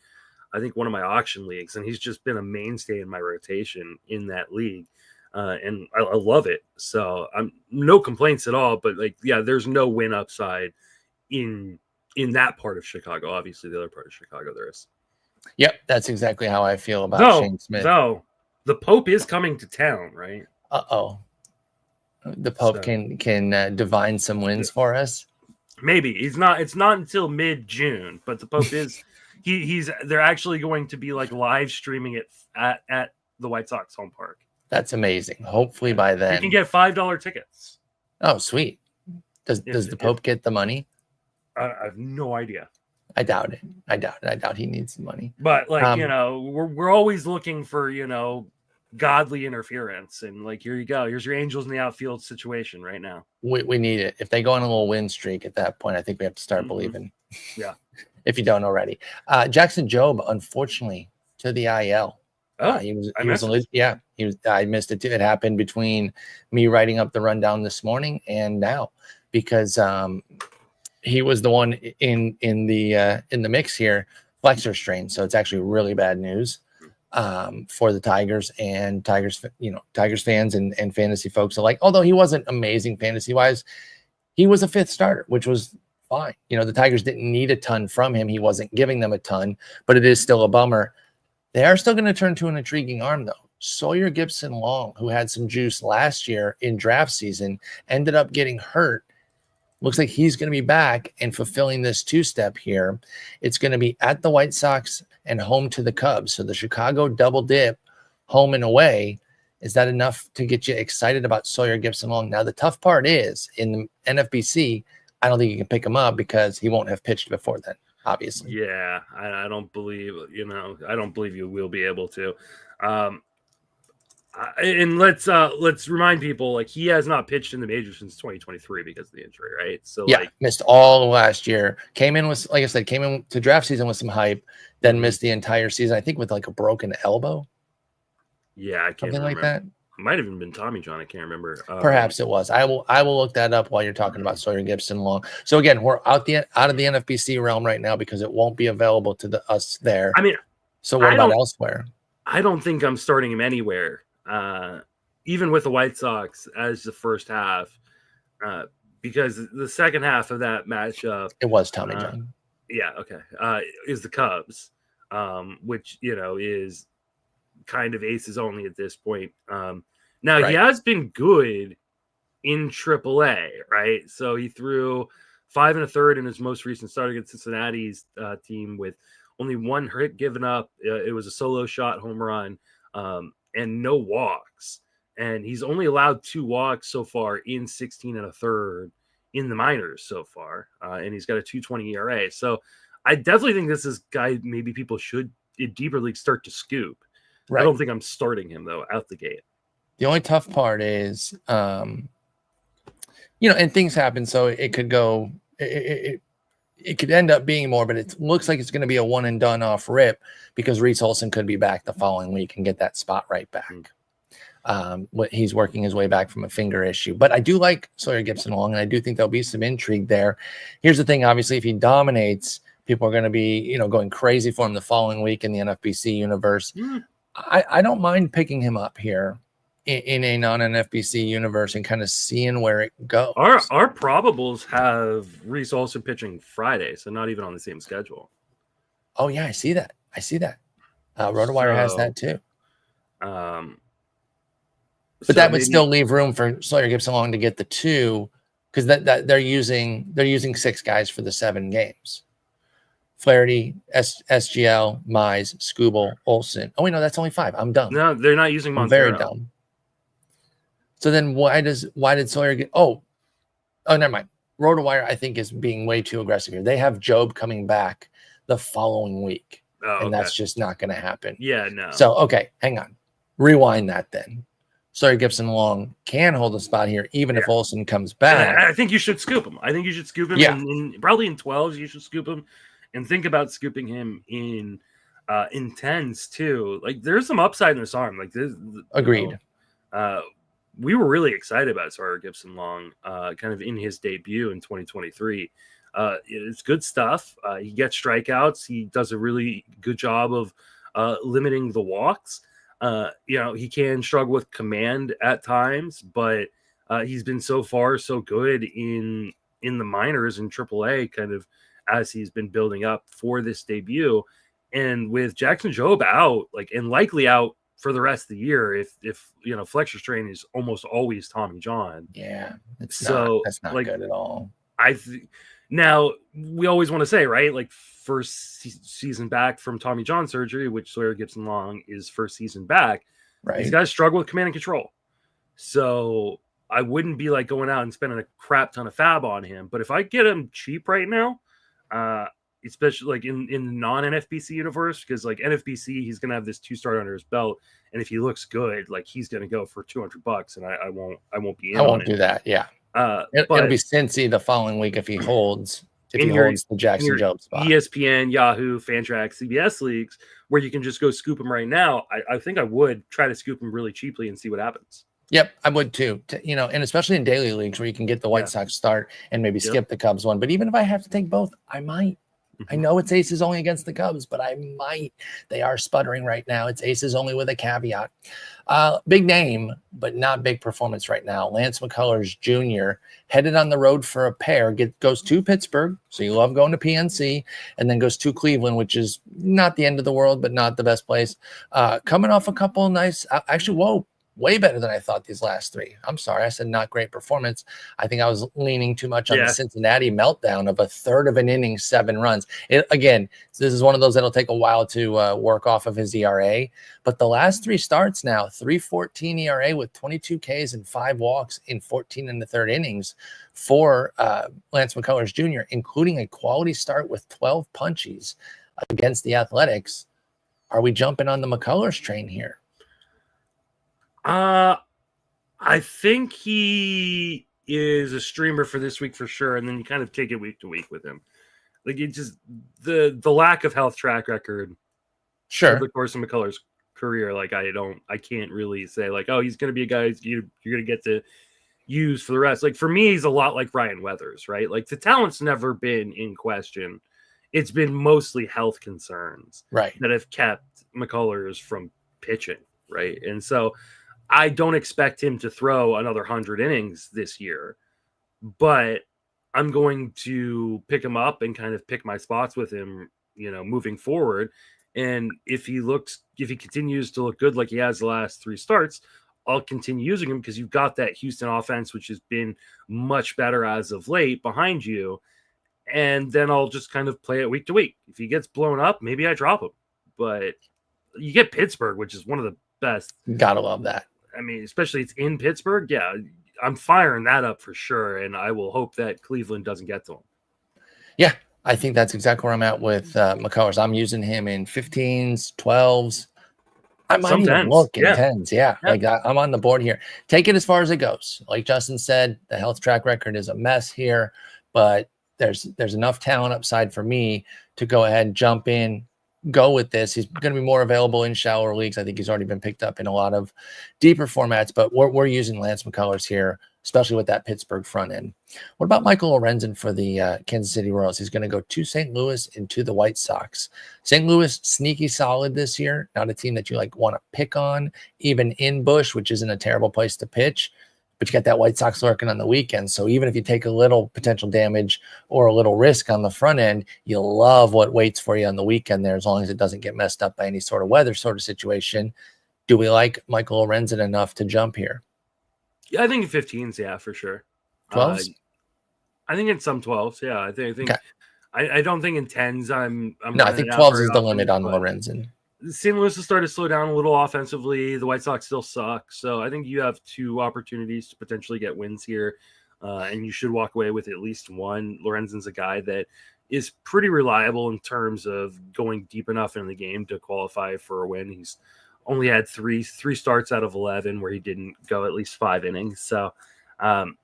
I think one of my auction leagues, and he's just been a mainstay in my rotation in that league, and I love it. So I'm no complaints at all. But like there's no win upside in that part of Chicago. Obviously, the other part of Chicago there is. Yep, that's exactly how I feel about Shane Smith. So the Pope is coming to town, right? The Pope can divine some wins for us. Maybe it's not until mid-June, but the Pope is they're actually going to be like live streaming it at the White Sox home park. That's amazing. Hopefully by then you can get $5 tickets. Oh, sweet. Does the Pope get the money? I have no idea. I doubt it. I doubt he needs the money. But like, we're always looking for, godly interference. And like, here you go. Here's your Angels in the outfield situation right now. We need it. If they go on a little win streak at that point, I think we have to start believing. Yeah. If you don't already. Jackson Jobe, unfortunately, to the IL. I missed it too. It happened between me writing up the rundown this morning and now because he was the one in the mix here, flexor strain. So it's actually really bad news for the Tigers and Tigers fans and fantasy folks alike. Although he wasn't amazing fantasy wise, he was a 5th starter, which was fine. The Tigers didn't need a ton from him. He wasn't giving them a ton, but it is still a bummer. They are still going to turn to an intriguing arm though. Sawyer Gipson-Long, who had some juice last year in draft season, ended up getting hurt. Looks like he's going to be back and fulfilling this 2-step here. It's going to be at the White Sox and home to the Cubs. So the Chicago double dip, home and away. Is that enough to get you excited about Sawyer Gipson-Long? Now, the tough part is in the NFBC, I don't think you can pick him up because he won't have pitched before then, obviously. Yeah, I don't believe, I don't believe you will be able to. And let's remind people, like, he has not pitched in the majors since 2023 because of the injury, right? So yeah, like, missed all last year. Came in with, like I said, came in to draft season with some hype, then missed the entire season. I think with like a broken elbow. Yeah, I can't remember. Like that. It might have even been Tommy John. I can't remember. Perhaps it was. I will look that up while you're talking about Sawyer Gipson-Long. So again, we're out of the NFBC realm right now because it won't be available to us there. I mean, so what about elsewhere? I don't think I'm starting him anywhere. Even with the White Sox as the first half, because the second half of that matchup, it was Tommy John. Yeah, okay. Is the Cubs, which is kind of aces only at this point. Now he has been good in AAA, right? So he threw 5 1/3 in his most recent start against Cincinnati's team with only 1 hit given up. It was a solo shot home run, and no walks. And he's only allowed 2 walks so far in 16 1/3 in the minors so far. And he's got a 2.20 ERA. So I definitely think this is guy maybe people should in deeper league start to scoop. Right. I don't think I'm starting him though out the gate. The only tough part is, and things happen. So it could go, it could end up being more, but it looks like it's going to be a one and done off rip because Reese Olson could be back the following week and get that spot right back. He's working his way back from a finger issue, but I do like Sawyer Gipson-Long, and I do think there'll be some intrigue there. Here's the thing. Obviously, if he dominates, people are going to be, going crazy for him the following week in the NFBC universe. I don't mind picking him up here in a non-NFBC universe and kind of seeing where it goes. Our probables have Reese Olson pitching Friday, so not even on the same schedule. Oh yeah, I see that. RotoWire has that too. But that would still leave room for Sawyer Gipson-Long to get the 2, because that they're using 6 guys for the 7 games. Flaherty, SGL, Mize, Skubal, Olson. Oh wait, no, that's only 5. I'm dumb. No, they're not using Montero. I'm very dumb. So then why did Sawyer get? Oh, never mind. RotoWire, I think, is being way too aggressive here. They have Job coming back the following week, and that's just not going to happen. Yeah, no. So okay, hang on, rewind that then. Sawyer Gipson-Long can hold a spot here, even if Olson comes back. I think you should scoop him. I think you should scoop him. Yeah. Probably in 12s, you should scoop him, and think about scooping him in 10s too. Like, there's some upside in this arm. Like this. Agreed. We were really excited about Sawyer Gipson-Long, kind of in his debut in 2023. It's good stuff. He gets strikeouts. He does a really good job of limiting the walks. He can struggle with command at times, but he's been so far so good in the minors and AAA, kind of as he's been building up for this debut. And with Jackson Jobe out, and likely out for the rest of the year, if flexor strain is almost always Tommy John. Yeah, that's not good at all. Now we always want to say, right, like first season back from Tommy John surgery, which Sawyer Gipson-Long is first season back. Right, he's got to struggle with command and control. So I wouldn't be like going out and spending a crap ton of fab on him. But if I get him cheap right now, especially like in the non-NFBC universe, because like NFBC, he's gonna have this 2-start under his belt, and if he looks good, like he's gonna go for $200, and I won't be in. I won't do that. Yeah, it'll be Cincy the following week if he holds. If he holds the Jackson Jobe spot. ESPN, Yahoo, Fantrax, CBS leagues, where you can just go scoop him right now. I think I would try to scoop him really cheaply and see what happens. Yep, I would too. And especially in daily leagues where you can get the White Sox start and maybe skip the Cubs one. But even if I have to take both, I might. I know it's aces only against the Cubs, but I might. They are sputtering right now. It's aces only with a caveat. Big name, but not big performance right now. Lance McCullers Jr. headed on the road for a pair. Goes to Pittsburgh, so you love going to PNC, and then goes to Cleveland, which is not the end of the world, but not the best place. Coming off a couple nice, way better than I thought these last 3. I'm sorry, I said not great performance. I think I was leaning too much on the Cincinnati meltdown of a third of an inning, 7 runs. Again, this is one of those that'll take a while to work off of his ERA. But the last 3 starts now, 3.14 ERA with 22 Ks and 5 walks in 14 and the third innings for Lance McCullers Jr., including a quality start with 12 punchies against the Athletics. Are we jumping on the McCullers train here? I think he is a streamer for this week for sure, and then you kind of take it week to week with him. Like, it just the lack of health track record over the course of McCullers' career. Like, I can't really say like, oh, he's going to be a guy you're going to get to use for the rest. Like, for me, he's a lot like Ryan Weathers, right? Like, the talent's never been in question. It's been mostly health concerns that have kept McCullers from pitching, right? And so I don't expect him to throw another 100 innings this year, but I'm going to pick him up and kind of pick my spots with him, moving forward. And if he continues to look good like he has the last 3 starts, I'll continue using him because you've got that Houston offense, which has been much better as of late behind you. And then I'll just kind of play it week to week. If he gets blown up, maybe I drop him. But you get Pittsburgh, which is one of the best. Gotta love that. I mean, especially it's in Pittsburgh. Yeah, I'm firing that up for sure. And I will hope that Cleveland doesn't get to him. Yeah, I think that's exactly where I'm at with McCullers. I'm using him in 15s, 12s. I might even look in 10s. Yeah. Like I'm on the board here. Take it as far as it goes. Like Justin said, the health track record is a mess here, but there's enough talent upside for me to go ahead and jump in, go with this. He's going to be more available in shallower leagues. I think he's already been picked up in a lot of deeper formats, but we're using Lance McCullers here, especially with that Pittsburgh front end. What about Michael Lorenzen for the Kansas City Royals? He's going to go to St. Louis and to the White Sox. St. Louis, sneaky solid this year. Not a team that you want to pick on, even in Busch, which isn't a terrible place to pitch. But you got that White Sox lurking on the weekend. So even if you take a little potential damage or a little risk on the front end, you'll love what waits for you on the weekend there, as long as it doesn't get messed up by any sort of weather sort of situation. Do we like Michael Lorenzen enough to jump here? Yeah, I think 15s, yeah, for sure. 12s? I think in some 12s, yeah. I think okay. I don't think in 10s I'm no, I think 12s is the limit on Lorenzen. St. Louis has started to slow down a little offensively. The White Sox still suck. So I think you have 2 opportunities to potentially get wins here. And you should walk away with at least one. Lorenzen's a guy that is pretty reliable in terms of going deep enough in the game to qualify for a win. He's only had three starts out of 11 where he didn't go at least 5 innings. So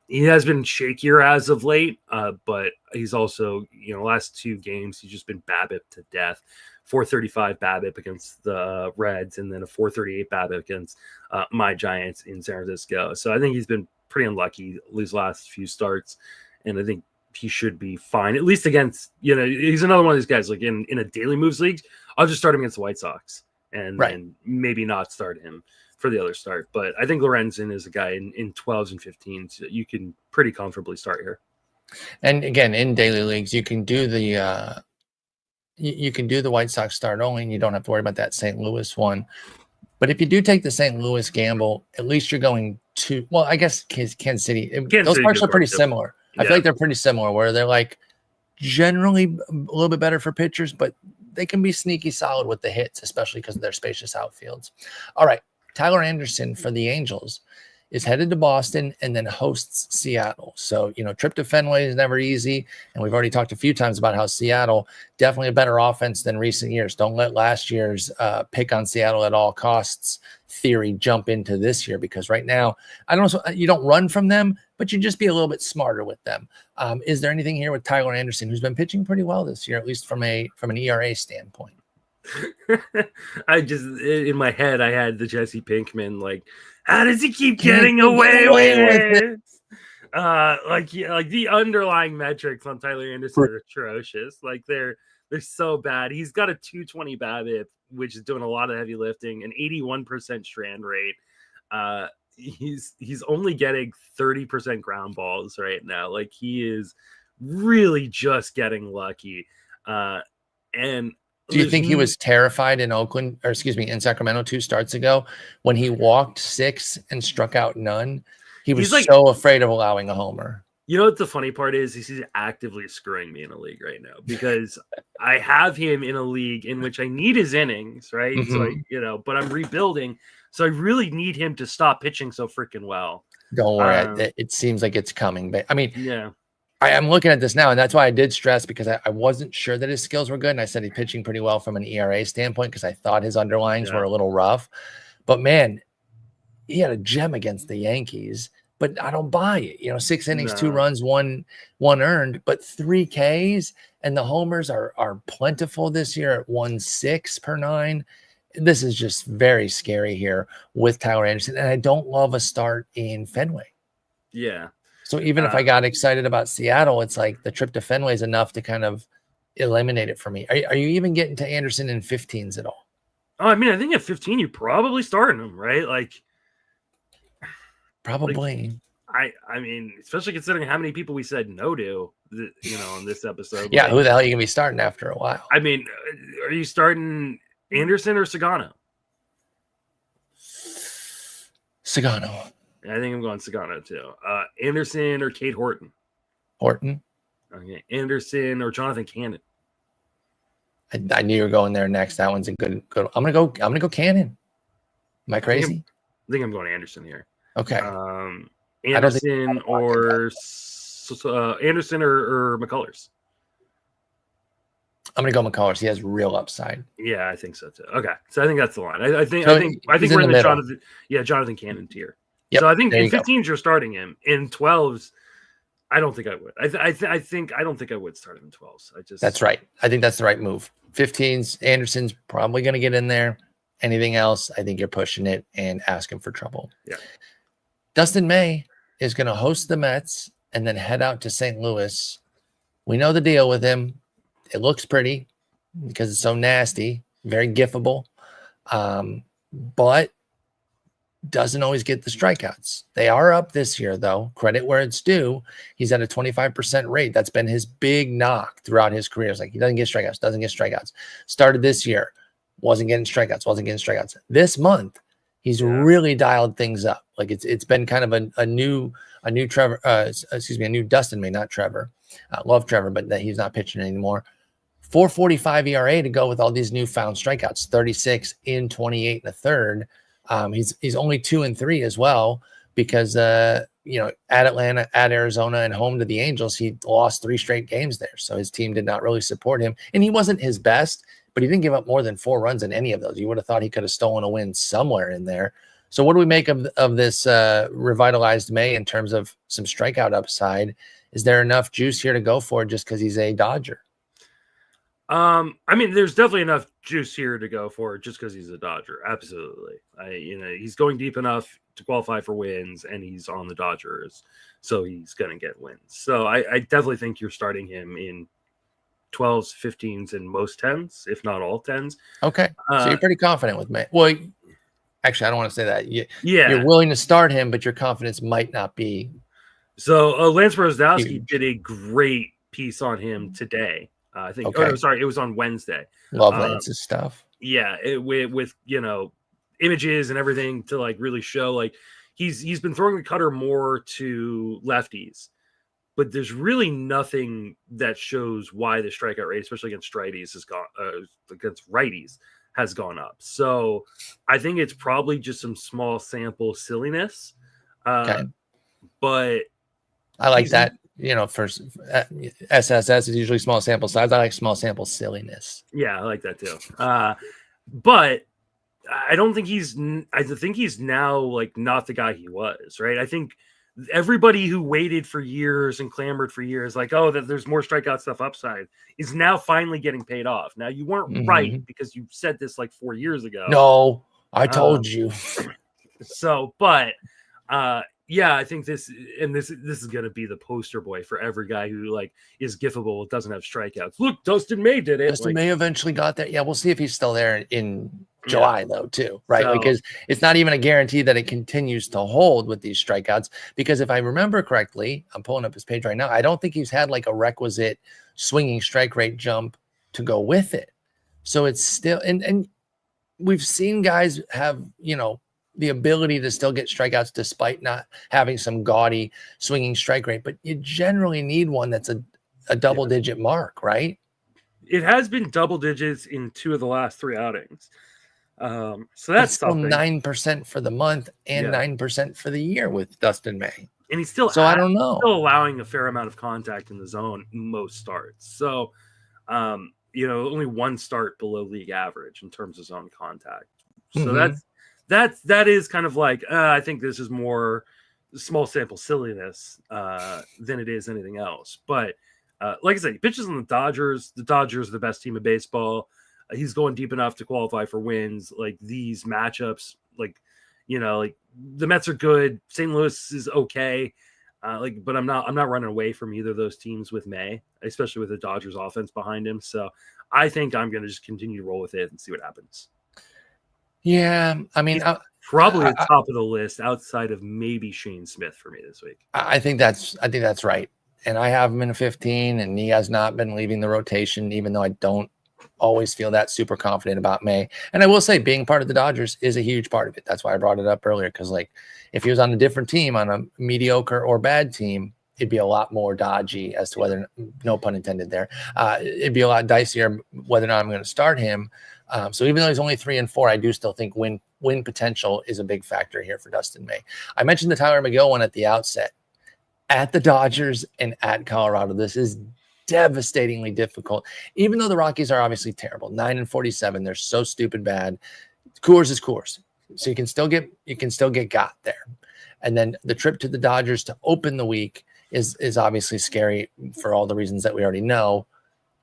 he has been shakier as of late, but he's also, last 2 games, he's just been BABIP to death. 435 BABIP against the Reds, and then a 438 BABIP against my Giants in San Francisco. So I think he's been pretty unlucky these last few starts, and I think he should be fine, at least against, he's another one of these guys, like in a daily moves league, I'll just start him against the White Sox and then maybe not start him for the other start. But I think Lorenzen is a guy in 12s and 15s that you can pretty comfortably start here. And again, in daily leagues, you can do the White Sox start only, and you don't have to worry about that St. Louis one. But if you do take the St. Louis gamble, at least you're going to, well, I guess Kansas City, those parts are pretty similar. I feel like they're pretty similar, where they're like generally a little bit better for pitchers, but they can be sneaky solid with the hits, especially because of their spacious outfields. All right, Tyler Anderson for the Angels is headed to Boston and then hosts Seattle. So, trip to Fenway is never easy. And we've already talked a few times about how Seattle, definitely a better offense than recent years. Don't let last year's pick on Seattle at all costs theory jump into this year, because right now, you don't run from them, but you just be a little bit smarter with them. Is there anything here with Tyler Anderson, who's been pitching pretty well this year, at least from an ERA standpoint? In my head, I had the Jesse Pinkman, how does he keep getting away with it? Like the underlying metrics on Tyler Anderson are atrocious. Like they're so bad. He's got a 220 BABIP, which is doing a lot of heavy lifting, an 81% strand rate. He's only getting 30% ground balls right now. Like he is really just getting lucky. And Do you think he was terrified in Oakland, or excuse me, in Sacramento 2 starts ago when he walked 6 and struck out none? He was like, so afraid of allowing a homer. You know what the funny part is? He's actively screwing me in a league right now because I have him in a league in which I need his innings, right? Mm-hmm. So but I'm rebuilding, so I really need him to stop pitching so freaking well. Don't worry, it seems like it's coming, but I mean, yeah. I'm looking at this now, and that's why I did stress because I wasn't sure that his skills were good, and I said he's pitching pretty well from an ERA standpoint because I thought his underlyings were a little rough. But man, he had a gem against the Yankees. But I don't buy it. 6 innings, 2 runs, one earned, but 3 Ks, and the homers are plentiful this year at 1.6 per 9. This is just very scary here with Tyler Anderson, and I don't love a start in Fenway. Yeah. So even if I got excited about Seattle, it's like the trip to Fenway is enough to kind of eliminate it for me. Are you even getting to Anderson in 15s at all? Oh, I mean, I think at 15 you probably starting him, right? Like. Probably. I mean, especially considering how many people we said no to, in this episode. Yeah, who the hell are you going to be starting after a while? I mean, are you starting Anderson or Sagano? Sagano. I think I'm going Sagano too. Anderson or Cade Horton? Horton. Okay, Anderson or Jonathan Cannon? I knew you were going there next. That one's a good. I'm gonna go Cannon. Am I crazy? I think I'm going Anderson here. Okay. Anderson or McCullers. I'm gonna go McCullers. He has real upside. Yeah, I think so too. Okay, so I think that's the line. I think we're in the Jonathan Cannon tier. Yep, so I think in 15s you're starting him. In 12s, I don't think I would. I don't think I would start him in 12s. That's right. I think that's the right move. 15s, Anderson's probably gonna get in there. Anything else, I think you're pushing it and asking for trouble. Yeah. Dustin May is going to host the Mets and then head out to St. Louis. We know the deal with him. It looks pretty because it's so nasty, very gifable, but doesn't always get the strikeouts. They are up this year, though. Credit where it's due. He's at a 25% rate. That's been his big knock throughout his career. It's like he doesn't get strikeouts. Started this year. Wasn't getting strikeouts. This month, he's really dialed things up. Like it's been kind of a new Trevor, a new Dustin May, not Trevor. Love Trevor, but that he's not pitching anymore. 4.45 ERA to go with all these newfound strikeouts. 36 in 28 and a third. He's only 2-3 as well because at Atlanta, at Arizona, and home to the Angels, he lost 3 straight games there. So his team did not really support him, and he wasn't his best. But he didn't give up more than 4 runs in any of those. You would have thought he could have stolen a win somewhere in there. So what do we make of this revitalized May in terms of some strikeout upside? Is there enough juice here to go for it just because he's a Dodger? I mean, there's definitely enough juice here to go for it just because he's a Dodger. Absolutely. He's going deep enough to qualify for wins, and he's on the Dodgers, so he's going to get wins. So I definitely think you're starting him in 12s, 15s, and most 10s, if not all 10s. Okay. So you're pretty confident with May. Well, actually, I don't want to say that. You're willing to start him, but your confidence might not be. So Lance Brozdowski did a great piece on him today. I think. Okay. Oh, sorry, it was on Wednesday. Love Lance's stuff. Yeah, with images and everything to like really show like he's been throwing the cutter more to lefties. But there's really nothing that shows why the strikeout rate, especially against righties, has gone up. So I think it's probably just some small sample silliness. Okay. But I like that. For SSS is usually small sample size. I like small sample silliness. Yeah, I like that too. But I don't think I think he's now like not the guy he was, right? I think everybody who waited for years and clamored for years, like, oh, that there's more strikeout stuff upside, is now finally getting paid off. Now, you weren't right because you said this like 4 years ago. No, I told you. So, but I think this is going to be the poster boy for every guy who like is gifable, doesn't have strikeouts. Look, Dustin May did it. Dustin May eventually got there. Yeah, we'll see if he's still there in July though, too, right? So, because it's not even a guarantee that it continues to hold with these strikeouts. Because if I remember correctly, I'm pulling up his page right now. I don't think he's had like a requisite swinging strike rate jump to go with it. So it's still, and we've seen guys have, the ability to still get strikeouts despite not having some gaudy swinging strike rate, but you generally need one that's a double digit mark, right? It has been double digits in 2 of the last 3 outings. So that's still something. 9% for the month and 9% for the year with Dustin May. And he's still, I don't know, still allowing a fair amount of contact in the zone most starts. So, only 1 start below league average in terms of zone contact. So that is kind of like, I think this is more small sample silliness than it is anything else. But like I said, he pitches on the Dodgers. The Dodgers are the best team of baseball. He's going deep enough to qualify for wins. Like these matchups, like the Mets are good. St. Louis is okay. But I'm not running away from either of those teams with May, especially with the Dodgers offense behind him. So I think I'm going to just continue to roll with it and see what happens. Yeah, I mean, probably the top of the list outside of maybe Shane Smith for me this week. I think that's right. And I have him in a 15, and he has not been leaving the rotation, even though I don't always feel that super confident about May. And I will say being part of the Dodgers is a huge part of it. That's why I brought it up earlier. Cause like if he was on a different team, on a mediocre or bad team, it'd be a lot more dodgy as to whether, no pun intended there. It'd be a lot dicier whether or not I'm going to start him. So even though he's only 3 and 4, I do still think win potential is a big factor here for Dustin May. I mentioned the Tyler McGill one at the outset. At the Dodgers and at Colorado, this is devastatingly difficult, even though the Rockies are obviously terrible. 9 and 47. They're so stupid bad. Coors is Coors. So you can still get got there. And then the trip to the Dodgers to open the week is obviously scary for all the reasons that we already know.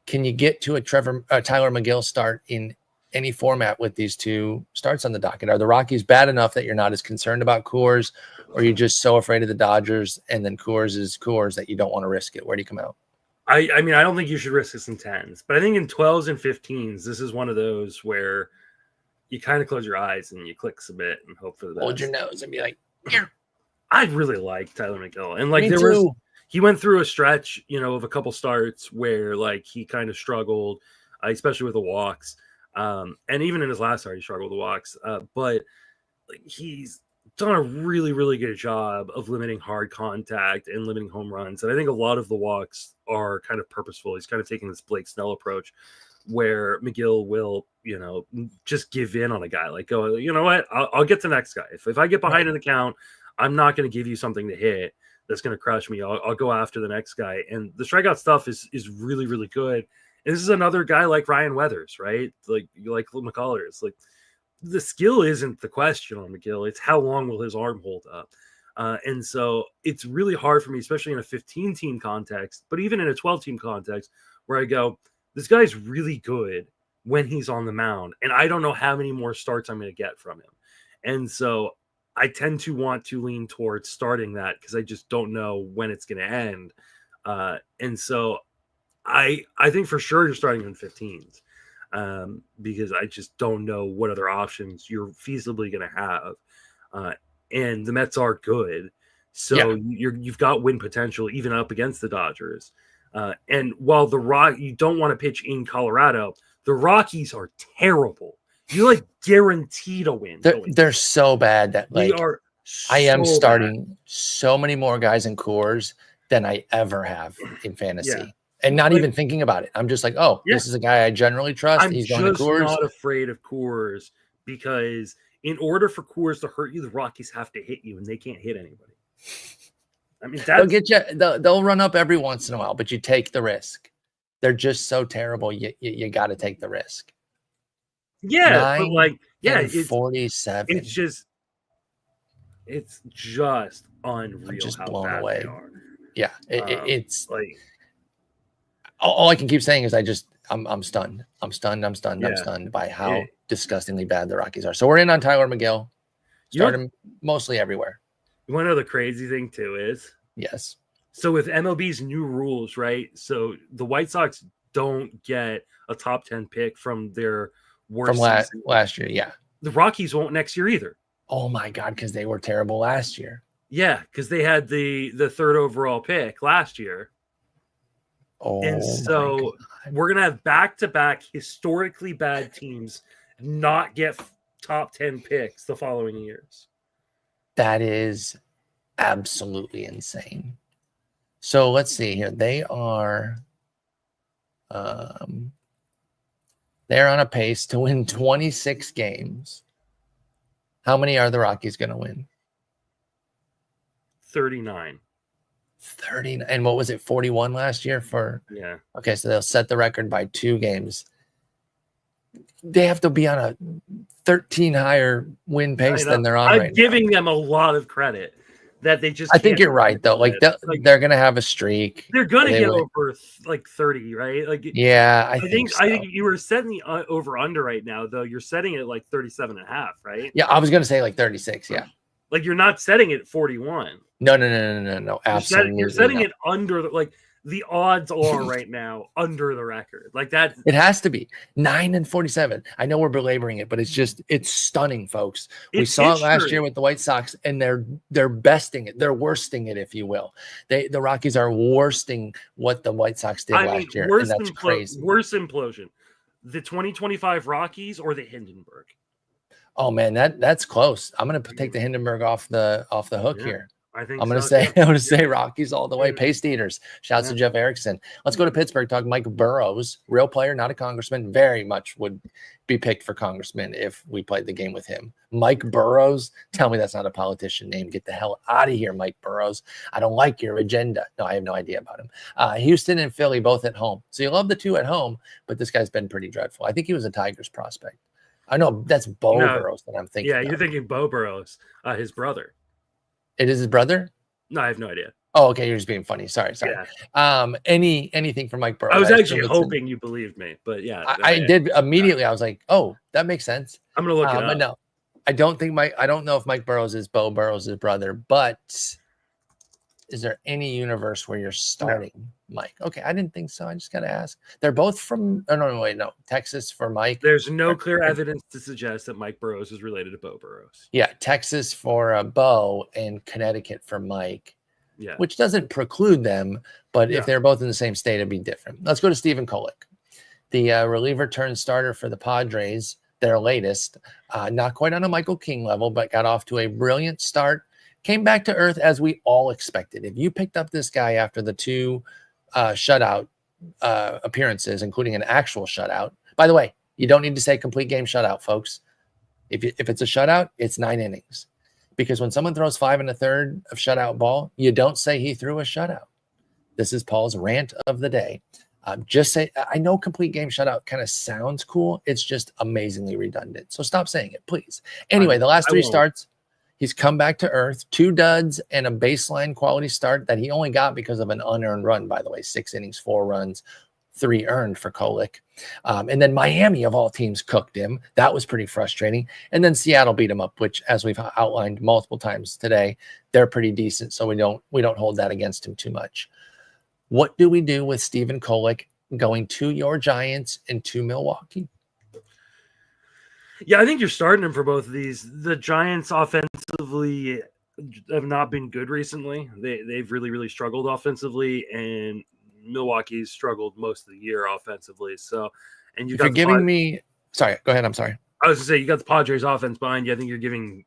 Can you get to a Tyler McGill start in any format with these 2 starts on the docket? Are the Rockies bad enough that you're not as concerned about Coors, or you're just so afraid of the Dodgers and then Coors is Coors that you don't want to risk it? Where do you come out? I mean, I don't think you should risk this in 10s, but I think in 12s and 15s, this is one of those where you kind of close your eyes and you click submit and hope for the best. Hold your nose and be like, I really like Tyler McGill. And like he went through a stretch, of a couple starts where like he kind of struggled, especially with the walks. And even in his last start, he struggled with the walks. But like he's done a really, really good job of limiting hard contact and limiting home runs. And I think a lot of the walks are kind of purposeful. He's kind of taking this Blake Snell approach where McGill will, just give in on a guy. Like, go, you know what? I'll get to the next guy. If I get behind in the count, I'm not going to give you something to hit that's going to crush me. I'll go after the next guy. And the strikeout stuff is really, really good. And this is another guy like Ryan Weathers, right? Like McCullers. Like the skill isn't the question on McGill. It's how long will his arm hold up. And so it's really hard for me, especially in a 15-team context, but even in a 12-team context, where I go, this guy's really good when he's on the mound. And I don't know how many more starts I'm going to get from him. And so I tend to want to lean towards starting that because I just don't know when it's going to end. And so I think for sure you're starting in 15s because I just don't know what other options you're feasibly going to have. And the Mets are good. So you've got win potential even up against the Dodgers. And while you don't want to pitch in Colorado, the Rockies are terrible. You're like guaranteed a win. They're so bad that like they are I am starting so many more guys in Coors than I ever have in fantasy. Yeah. And not even thinking about it. I'm just like, this is a guy I generally trust. He's going to Coors. I'm not afraid of Coors because in order for Coors to hurt you, the Rockies have to hit you, and they can't hit anybody. I mean, they'll get you. They'll run up every once in a while, but you take the risk. They're just so terrible. You got to take the risk. Yeah, but like, it's 47. It's just unreal. I'm just how blown bad away. They are. Yeah, it's like all I can keep saying is I'm stunned. I'm stunned by how disgustingly bad the Rockies are. So we're in on Tyler McGill. Start him mostly everywhere. You want to know the crazy thing too is? Yes. So with MLB's new rules, right? So the White Sox don't get a top 10 pick from their worst from last year. Yeah. The Rockies won't next year either. Oh my God, because they were terrible last year. Yeah, because they had the third overall pick last year. And so we're going to have back-to-back historically bad teams not get top 10 picks the following years. That is absolutely insane. So let's see here. They are they're on a pace to win 26 games. How many are the Rockies going to win? 39. 30. And what was it, 41 last year for? Yeah. Okay, so they'll set the record by 2 games. They have to be on a 13 higher win pace than they're on right now. I'm giving them a lot of credit that they just. I think you're right though. Like they're gonna have a streak. They're gonna get over like 30, right? Like yeah, I think so. I think you were setting the over under right now though. You're setting it at like 37.5, right? Yeah, I was gonna say like 36. Yeah. Like you're not setting it at 41. No. Absolutely. You're setting it under like the odds are right now under the record. Like that. It has to be 9-47. I know we're belaboring it, but it's stunning, folks. We saw it last year with the White Sox, and they're besting it. They're worsting it, if you will. The Rockies are worsting what the White Sox did last year, and that's crazy. Worst implosion: the 2025 Rockies or the Hindenburg. Oh man, that's close. I'm gonna take the Hindenburg off the hook here. I think I'm gonna say Rockies all the way. Paste eaters. Shouts to Jeff Erickson. Let's go to Pittsburgh. Talk Mike Burrows, real player, not a congressman. Very much would be picked for congressman if we played the game with him. Mike Burrows. Tell me that's not a politician name. Get the hell out of here, Mike Burrows. I don't like your agenda. No, I have no idea about him. Houston and Philly both at home. So you love the 2 at home, but this guy's been pretty dreadful. I think he was a Tigers prospect. I know that's Bo Burrows that I'm thinking. Yeah, you're thinking Bo Burrows, his brother. It is his brother? No, I have no idea. Oh, okay. You're just being funny. Sorry. Yeah. Anything from Mike Burrows? I was actually hoping you believed me, but yeah. I did immediately. I was like, oh, that makes sense. I'm going to look it up. But no, I don't know if Mike Burrows is Bo Burrows' brother, but is there any universe where you're starting Mike? Okay. I didn't think so. I just got to ask. They're both from, no, Texas for Mike. There's no clear evidence to suggest that Mike Burrows is related to Bo Burrows. Yeah. Texas for Bo and Connecticut for Mike. Yeah. Which doesn't preclude them, but if they're both in the same state, it'd be different. Let's go to Stephen Kolek, the reliever turned starter for the Padres, their latest. Not quite on a Michael King level, but got off to a brilliant start. Came back to earth as we all expected. If you picked up this guy after the 2 shutout appearances, including an actual shutout. By the way, you don't need to say complete game shutout, folks. If it's a shutout, it's 9 innings. Because when someone throws 5 1/3 of shutout ball, you don't say he threw a shutout. This is Paul's rant of the day. Just say, I know complete game shutout kind of sounds cool. It's just amazingly redundant. So stop saying it, please. Anyway, the last 3 starts, he's come back to earth, 2 duds and a baseline quality start that he only got because of an unearned run, by the way. 6 innings, 4 runs, 3 earned for Kolek. And then Miami, of all teams, cooked him. That was pretty frustrating. And then Seattle beat him up, which, as we've outlined multiple times today, they're pretty decent. So we don't hold that against him too much. What do we do with Stephen Kolek going to your Giants and to Milwaukee? Yeah, I think you're starting him for both of these. The Giants offensively have not been good recently. They've really, really struggled offensively, and Milwaukee's struggled most of the year offensively. So, and you're giving me. Sorry, go ahead. I'm sorry. I was gonna say you got the Padres offense behind you. I think you're giving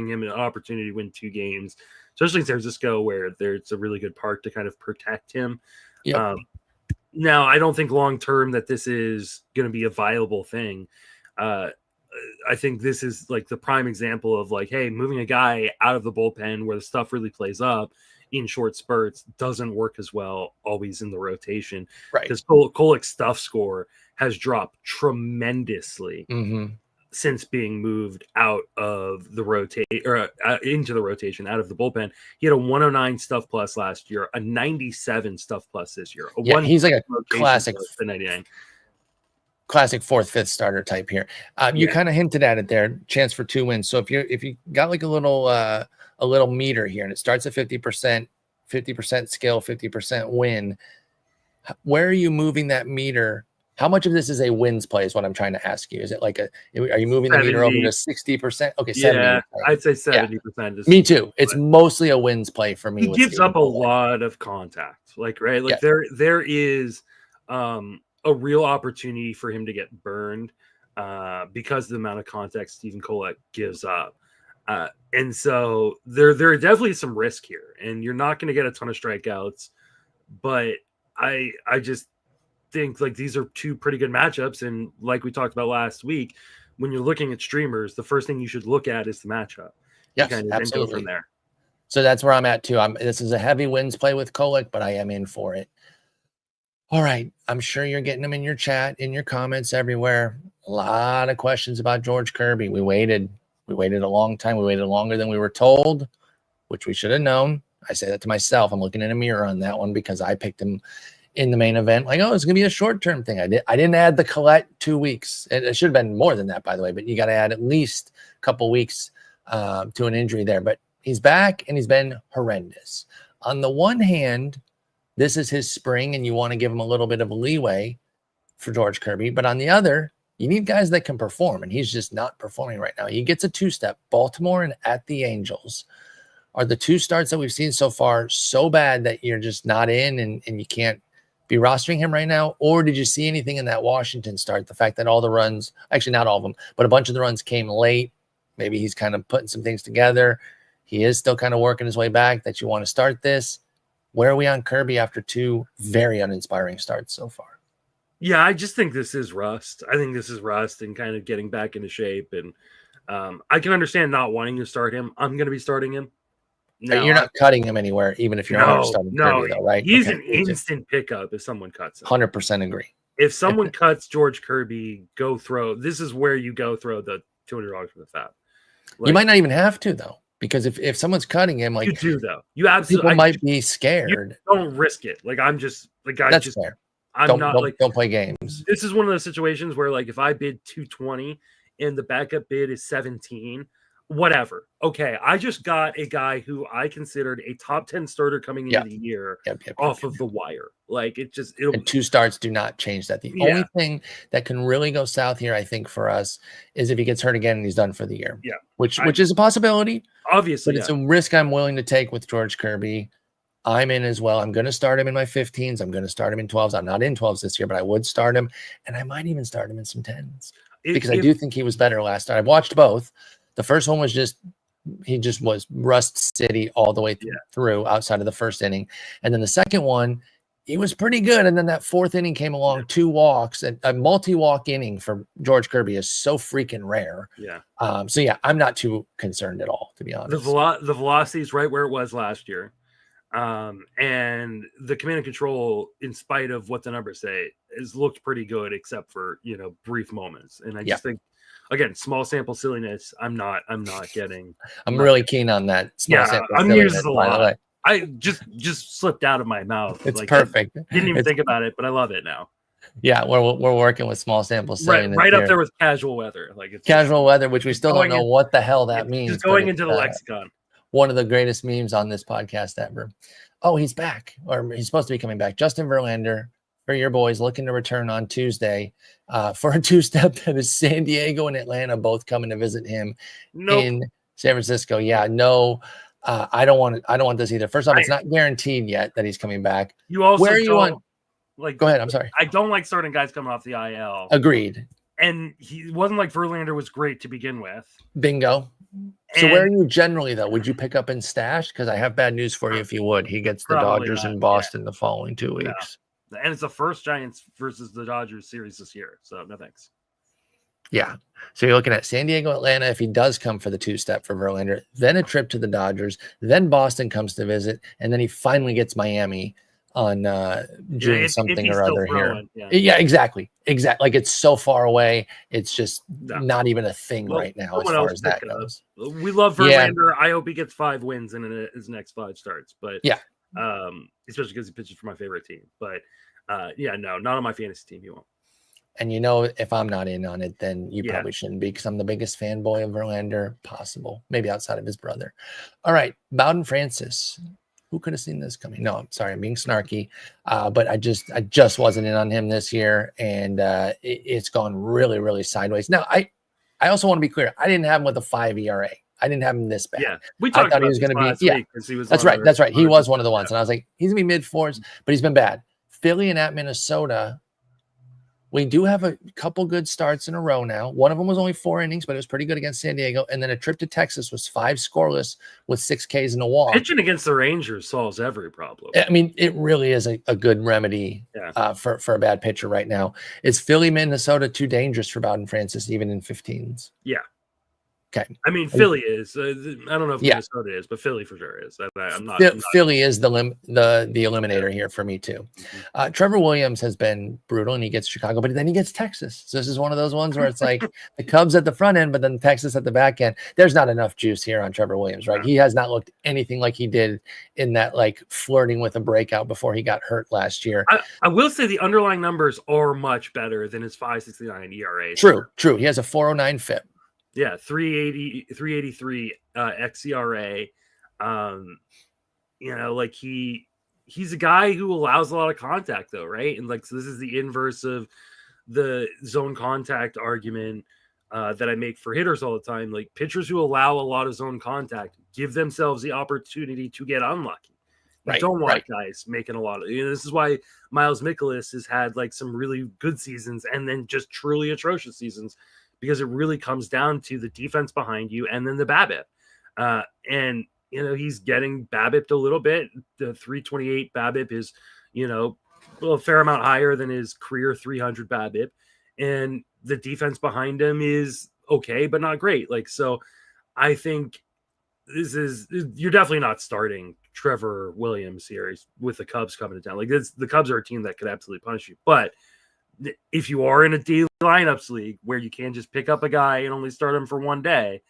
him an opportunity to win 2 games, especially in San Francisco, where it's a really good park to kind of protect him. Yep. Now, I don't think long term that this is going to be a viable thing. I think this is like the prime example of like, hey, moving a guy out of the bullpen where the stuff really plays up in short spurts doesn't work as well always in the rotation. Right. Because Kolek's stuff score has dropped tremendously since being moved out of the into the rotation, out of the bullpen. He had a 109 stuff plus last year, a 97 stuff plus this year. He's like a classic 99. Classic 4th, 5th starter type here. You kind of hinted at it there. Chance for 2 wins. So if you got like a little meter here, and it starts at 50%, 50% skill, 50% win, where are you moving that meter How much of this is a wins play is what I'm trying to ask you. Is it like are you moving 70. the meter over to 60%? Okay, yeah, 70%. I'd say 70%. Yeah. Me too. It's mostly a wins play for me. He gives up a lot of contact, like right, like there is a real opportunity for him to get burned because of the amount of contact Stephen Kolek gives up. And so there are definitely some risk here, and you're not going to get a ton of strikeouts, but I just think like these are two pretty good matchups. And like we talked about last week, when you're looking at streamers, the first thing you should look at is the matchup. Yes, kind of, absolutely. And go from there. So that's where I'm at too. This is a heavy wins play with Kolek, but I am in for it. All right. I'm sure you're getting them in your chat, in your comments everywhere. A lot of questions about George Kirby. We waited a long time. We waited longer than we were told, which we should have known. I say that to myself. I'm looking in a mirror on that one because I picked him in the main event. Like, oh, it's going to be a short-term thing. I didn't add the Collette 2 weeks. It should have been more than that, by the way, but you got to add at least a couple weeks to an injury there. But he's back, and he's been horrendous. On the one hand, this is his spring, and you want to give him a little bit of leeway for George Kirby. But on the other, you need guys that can perform, and he's just not performing right now. He gets a two-step. Baltimore and at the Angels are the two starts that we've seen so far so bad that you're just not in, and you can't be rostering him right now? Or did you see anything in that Washington start? The fact that all the runs, actually not all of them, but a bunch of the runs came late. Maybe he's kind of putting some things together. He is still kind of working his way back, that you want to start this. Where are we on Kirby after two very uninspiring starts so far? Yeah, I just think this is rust. I think this is rust and kind of getting back into shape. And I can understand not wanting to start him. I'm going to be starting him. No, you're not cutting him anywhere, even if you're not starting Kirby, though, right? He's an instant pickup if someone cuts him. 100% agree. If someone cuts George Kirby, go throw. This is where you go throw the $200 for the fab. Like, you might not even have to, though, because if someone's cutting him, like you do, though, you absolutely might be scared. You don't risk it. Like I'm just like that's fair. Don't play games. This is one of those situations where, like, if I bid 220 and the backup bid is 17, whatever. Okay, I just got a guy who I considered a top 10 starter coming into the year off of the wire. Like it'll and two starts do not change that. The only thing that can really go south here, I think, for us is if he gets hurt again and he's done for the year. Yeah, which is a possibility. Obviously, but it's a risk I'm willing to take with George Kirby. I'm in as well. I'm going to start him in my 15s. I'm going to start him in 12s. I'm not in 12s this year, but I would start him, and I might even start him in some 10s because I do think he was better last time. I've watched both. The first one was he just was rust city all the way through outside of the first inning. And then the second one, he was pretty good. And then that fourth inning came along, 2 walks, and a multi-walk inning for George Kirby is so freaking rare. Yeah. So yeah, I'm not too concerned at all, to be honest. The velocity is right where it was last year. And the command and control, in spite of what the numbers say, has looked pretty good, except for, brief moments. And I just think, again, small sample silliness. I'm not getting. I'm really keen on that. I'm using a lot. I just slipped out of my mouth. It's like, perfect. I didn't even think about it, but I love it now. Yeah, we're working with small sample silliness. Right up there with casual weather. Like it's casual weather, which we still don't know what the hell that means. Just going into the lexicon. One of the greatest memes on this podcast ever. Oh, he's back, or he's supposed to be coming back. Justin Verlander, for your boys, looking to return on Tuesday for a two-step that is San Diego and Atlanta both coming to visit him in San Francisco. Yeah, no, I don't want this either. First off, it's not guaranteed yet that he's coming back. You also where are you on? Like, go ahead. I'm sorry. I don't like starting guys coming off the IL. Agreed. And he wasn't like Verlander was great to begin with. Bingo. So where are you generally, though? Would you pick up in stash? Because I have bad news for you if you would. He gets the Dodgers in Boston the following 2 weeks. No. And it's the first Giants versus the Dodgers series this year. So no thanks. Yeah. So you're looking at San Diego, Atlanta, if he does come for the two-step for Verlander, then a trip to the Dodgers, then Boston comes to visit, and then he finally gets Miami on June something or other here. Yeah, exactly. Like it's so far away. It's just not even a thing right now as far as that goes. We love Verlander. I hope he gets 5 wins in his next 5 starts. But especially because he pitches for my favorite team. But not on my fantasy team. He won't. And if I'm not in on it, then you probably shouldn't be, because I'm the biggest fanboy of Verlander possible, maybe outside of his brother. All right, Bowden Francis. who could have seen this coming? No, I'm sorry, I'm being snarky, but I just wasn't in on him this year, and it's gone really, really sideways. Now, I also want to be clear. I didn't have him with a 5 ERA. I didn't have him this bad. Yeah, we talked about he was going to be. Yeah, that's right. That's right. He was one of the ones, and I was like, he's gonna be mid 4s, but he's been bad. Philly and at Minnesota. We do have a couple good starts in a row now. One of them was only 4 innings, but it was pretty good against San Diego. And then a trip to Texas was 5 scoreless with 6 Ks in a walk. Pitching against the Rangers solves every problem. I mean, it really is a good remedy for a bad pitcher right now. Is Philly, Minnesota too dangerous for Bowden Francis, even in 15s? Yeah. Okay. I mean, Philly is. I don't know if Minnesota is, but Philly for sure is. I'm not. Philly is the eliminator here for me too. Trevor Williams has been brutal, and he gets Chicago, but then he gets Texas. So this is one of those ones where it's like the Cubs at the front end, but then Texas at the back end. There's not enough juice here on Trevor Williams, right? He has not looked anything like he did in that like flirting with a breakout before he got hurt last year. I will say the underlying numbers are much better than his 5.69 ERA. True. He has a 4.09 FIP. Yeah, 383 xERA. Like he's a guy who allows a lot of contact though, right? And like so this is the inverse of the zone contact argument that I make for hitters all the time. Like pitchers who allow a lot of zone contact give themselves the opportunity to get unlucky. You don't want guys making a lot of this is why Miles Mikolas has had like some really good seasons and then just truly atrocious seasons. Because it really comes down to the defense behind you and then the BABIP. And, he's getting BABIP'd a little bit. The 328 BABIP is, a fair amount higher than his career 300 BABIP. And the defense behind him is okay, but not great. Like, so I think you're definitely not starting Trevor Williams here with the Cubs coming to town. Like, the Cubs are a team that could absolutely punish you. But if you are in a daily lineups league where you can't just pick up a guy and only start him for one day,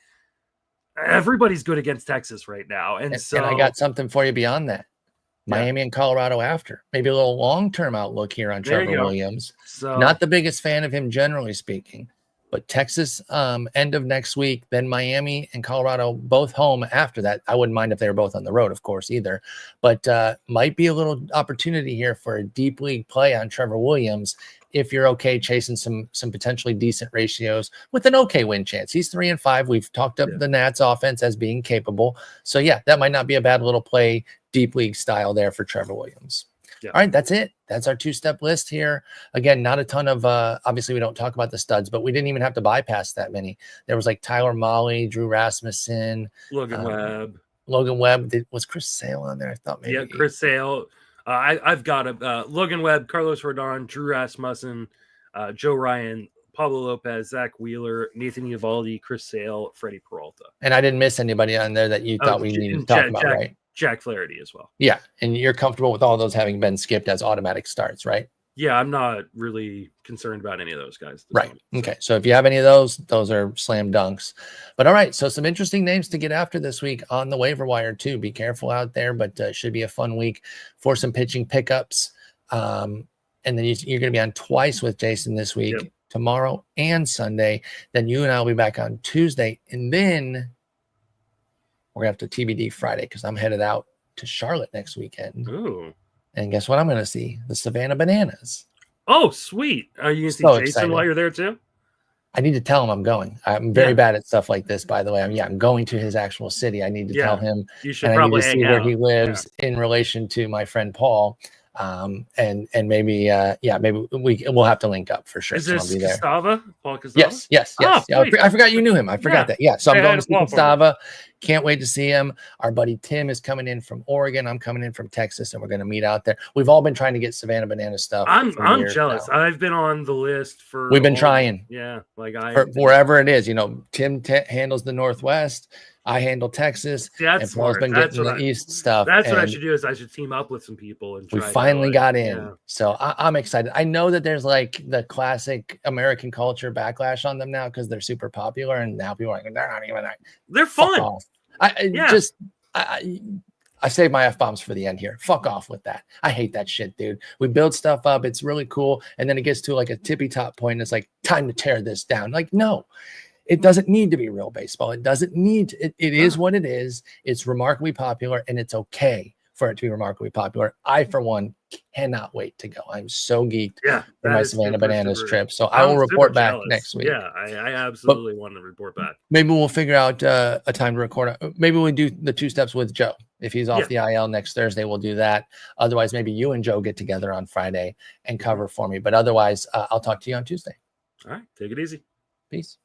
everybody's good against Texas right now. And I got something for you beyond that. Miami and Colorado after. Maybe a little long-term outlook here on Trevor Williams. So, not the biggest fan of him generally speaking, but Texas end of next week, then Miami and Colorado both home after that. I wouldn't mind if they were both on the road, of course, either. But might be a little opportunity here for a deep league play on Trevor Williams if you're okay chasing some potentially decent ratios with an okay win chance. He's 3-5. We've talked up the Nats offense as being capable. So, that might not be a bad little play, deep league style there for Trevor Williams. Yeah. All right, that's it. That's our 2-step list here. Again, not a ton of obviously we don't talk about the studs, but we didn't even have to bypass that many. There was like Tyler Mahle, Drew Rasmussen, Logan Webb. Was Chris Sale on there? I thought maybe. Yeah, Chris Sale. I've got Logan Webb, Carlos Rodon, Drew Rasmussen, Joe Ryan, Pablo Lopez, Zach Wheeler, Nathan Eovaldi, Chris Sale, Freddie Peralta. And I didn't miss anybody on there that you thought we needed to talk about, right? Jack Flaherty as well. Yeah, and you're comfortable with all those having been skipped as automatic starts, right? Yeah, I'm not really concerned about any of those guys. Right. Okay. So if you have any of those are slam dunks. But all right. So some interesting names to get after this week on the waiver wire too. Be careful out there, but should be a fun week for some pitching pickups. And then you're going to be on twice with Jason this week, tomorrow and Sunday. Then you and I will be back on Tuesday. And then we're going to have to TBD Friday because I'm headed out to Charlotte next weekend. Ooh. And guess what I'm going to see? The Savannah Bananas. Oh, sweet. Are you going to see Jason excited. While you're there too? I need to tell him I'm going. I'm very bad at stuff like this, by the way. I'm going to his actual city. I need to tell him. You should probably see where he lives in relation to my friend Paul. And maybe maybe we'll have to link up for sure. Is this Castava? Paul Castava? Yes. Oh, I forgot you knew him. I forgot that. Yeah. So I'm going to see Castava. Can't wait to see him. Our buddy Tim is coming in from Oregon. I'm coming in from Texas, and we're going to meet out there. We've all been trying to get Savannah Banana stuff. I'm jealous. Now. I've been on the list for. We've been trying. Yeah, wherever it is. Tim handles the Northwest. I handle Texas. And Paul's been getting the East stuff. That's what I should do. Is I should team up with some people and. We finally got in, so I'm excited. I know that there's like the classic American culture backlash on them now because they're super popular, and now people are like they're not even. They're fun. I save my F-bombs for the end here. Fuck off with that. I hate that shit, dude. We build stuff up. It's really cool. And then it gets to like a tippy top point. And it's like, time to tear this down. Like, no, it doesn't need to be real baseball. It doesn't need to, it is what it is. It's remarkably popular and it's okay. for it to be remarkably popular. I, for one, cannot wait to go. I'm so geeked for my Savannah Bananas trip. So I will report back next week. Yeah, I absolutely want to report back. Maybe we'll figure out a time to record. Maybe we'll do the 2 steps with Joe. If he's off the IL next Thursday, we'll do that. Otherwise, maybe you and Joe get together on Friday and cover for me. But otherwise, I'll talk to you on Tuesday. All right. Take it easy. Peace.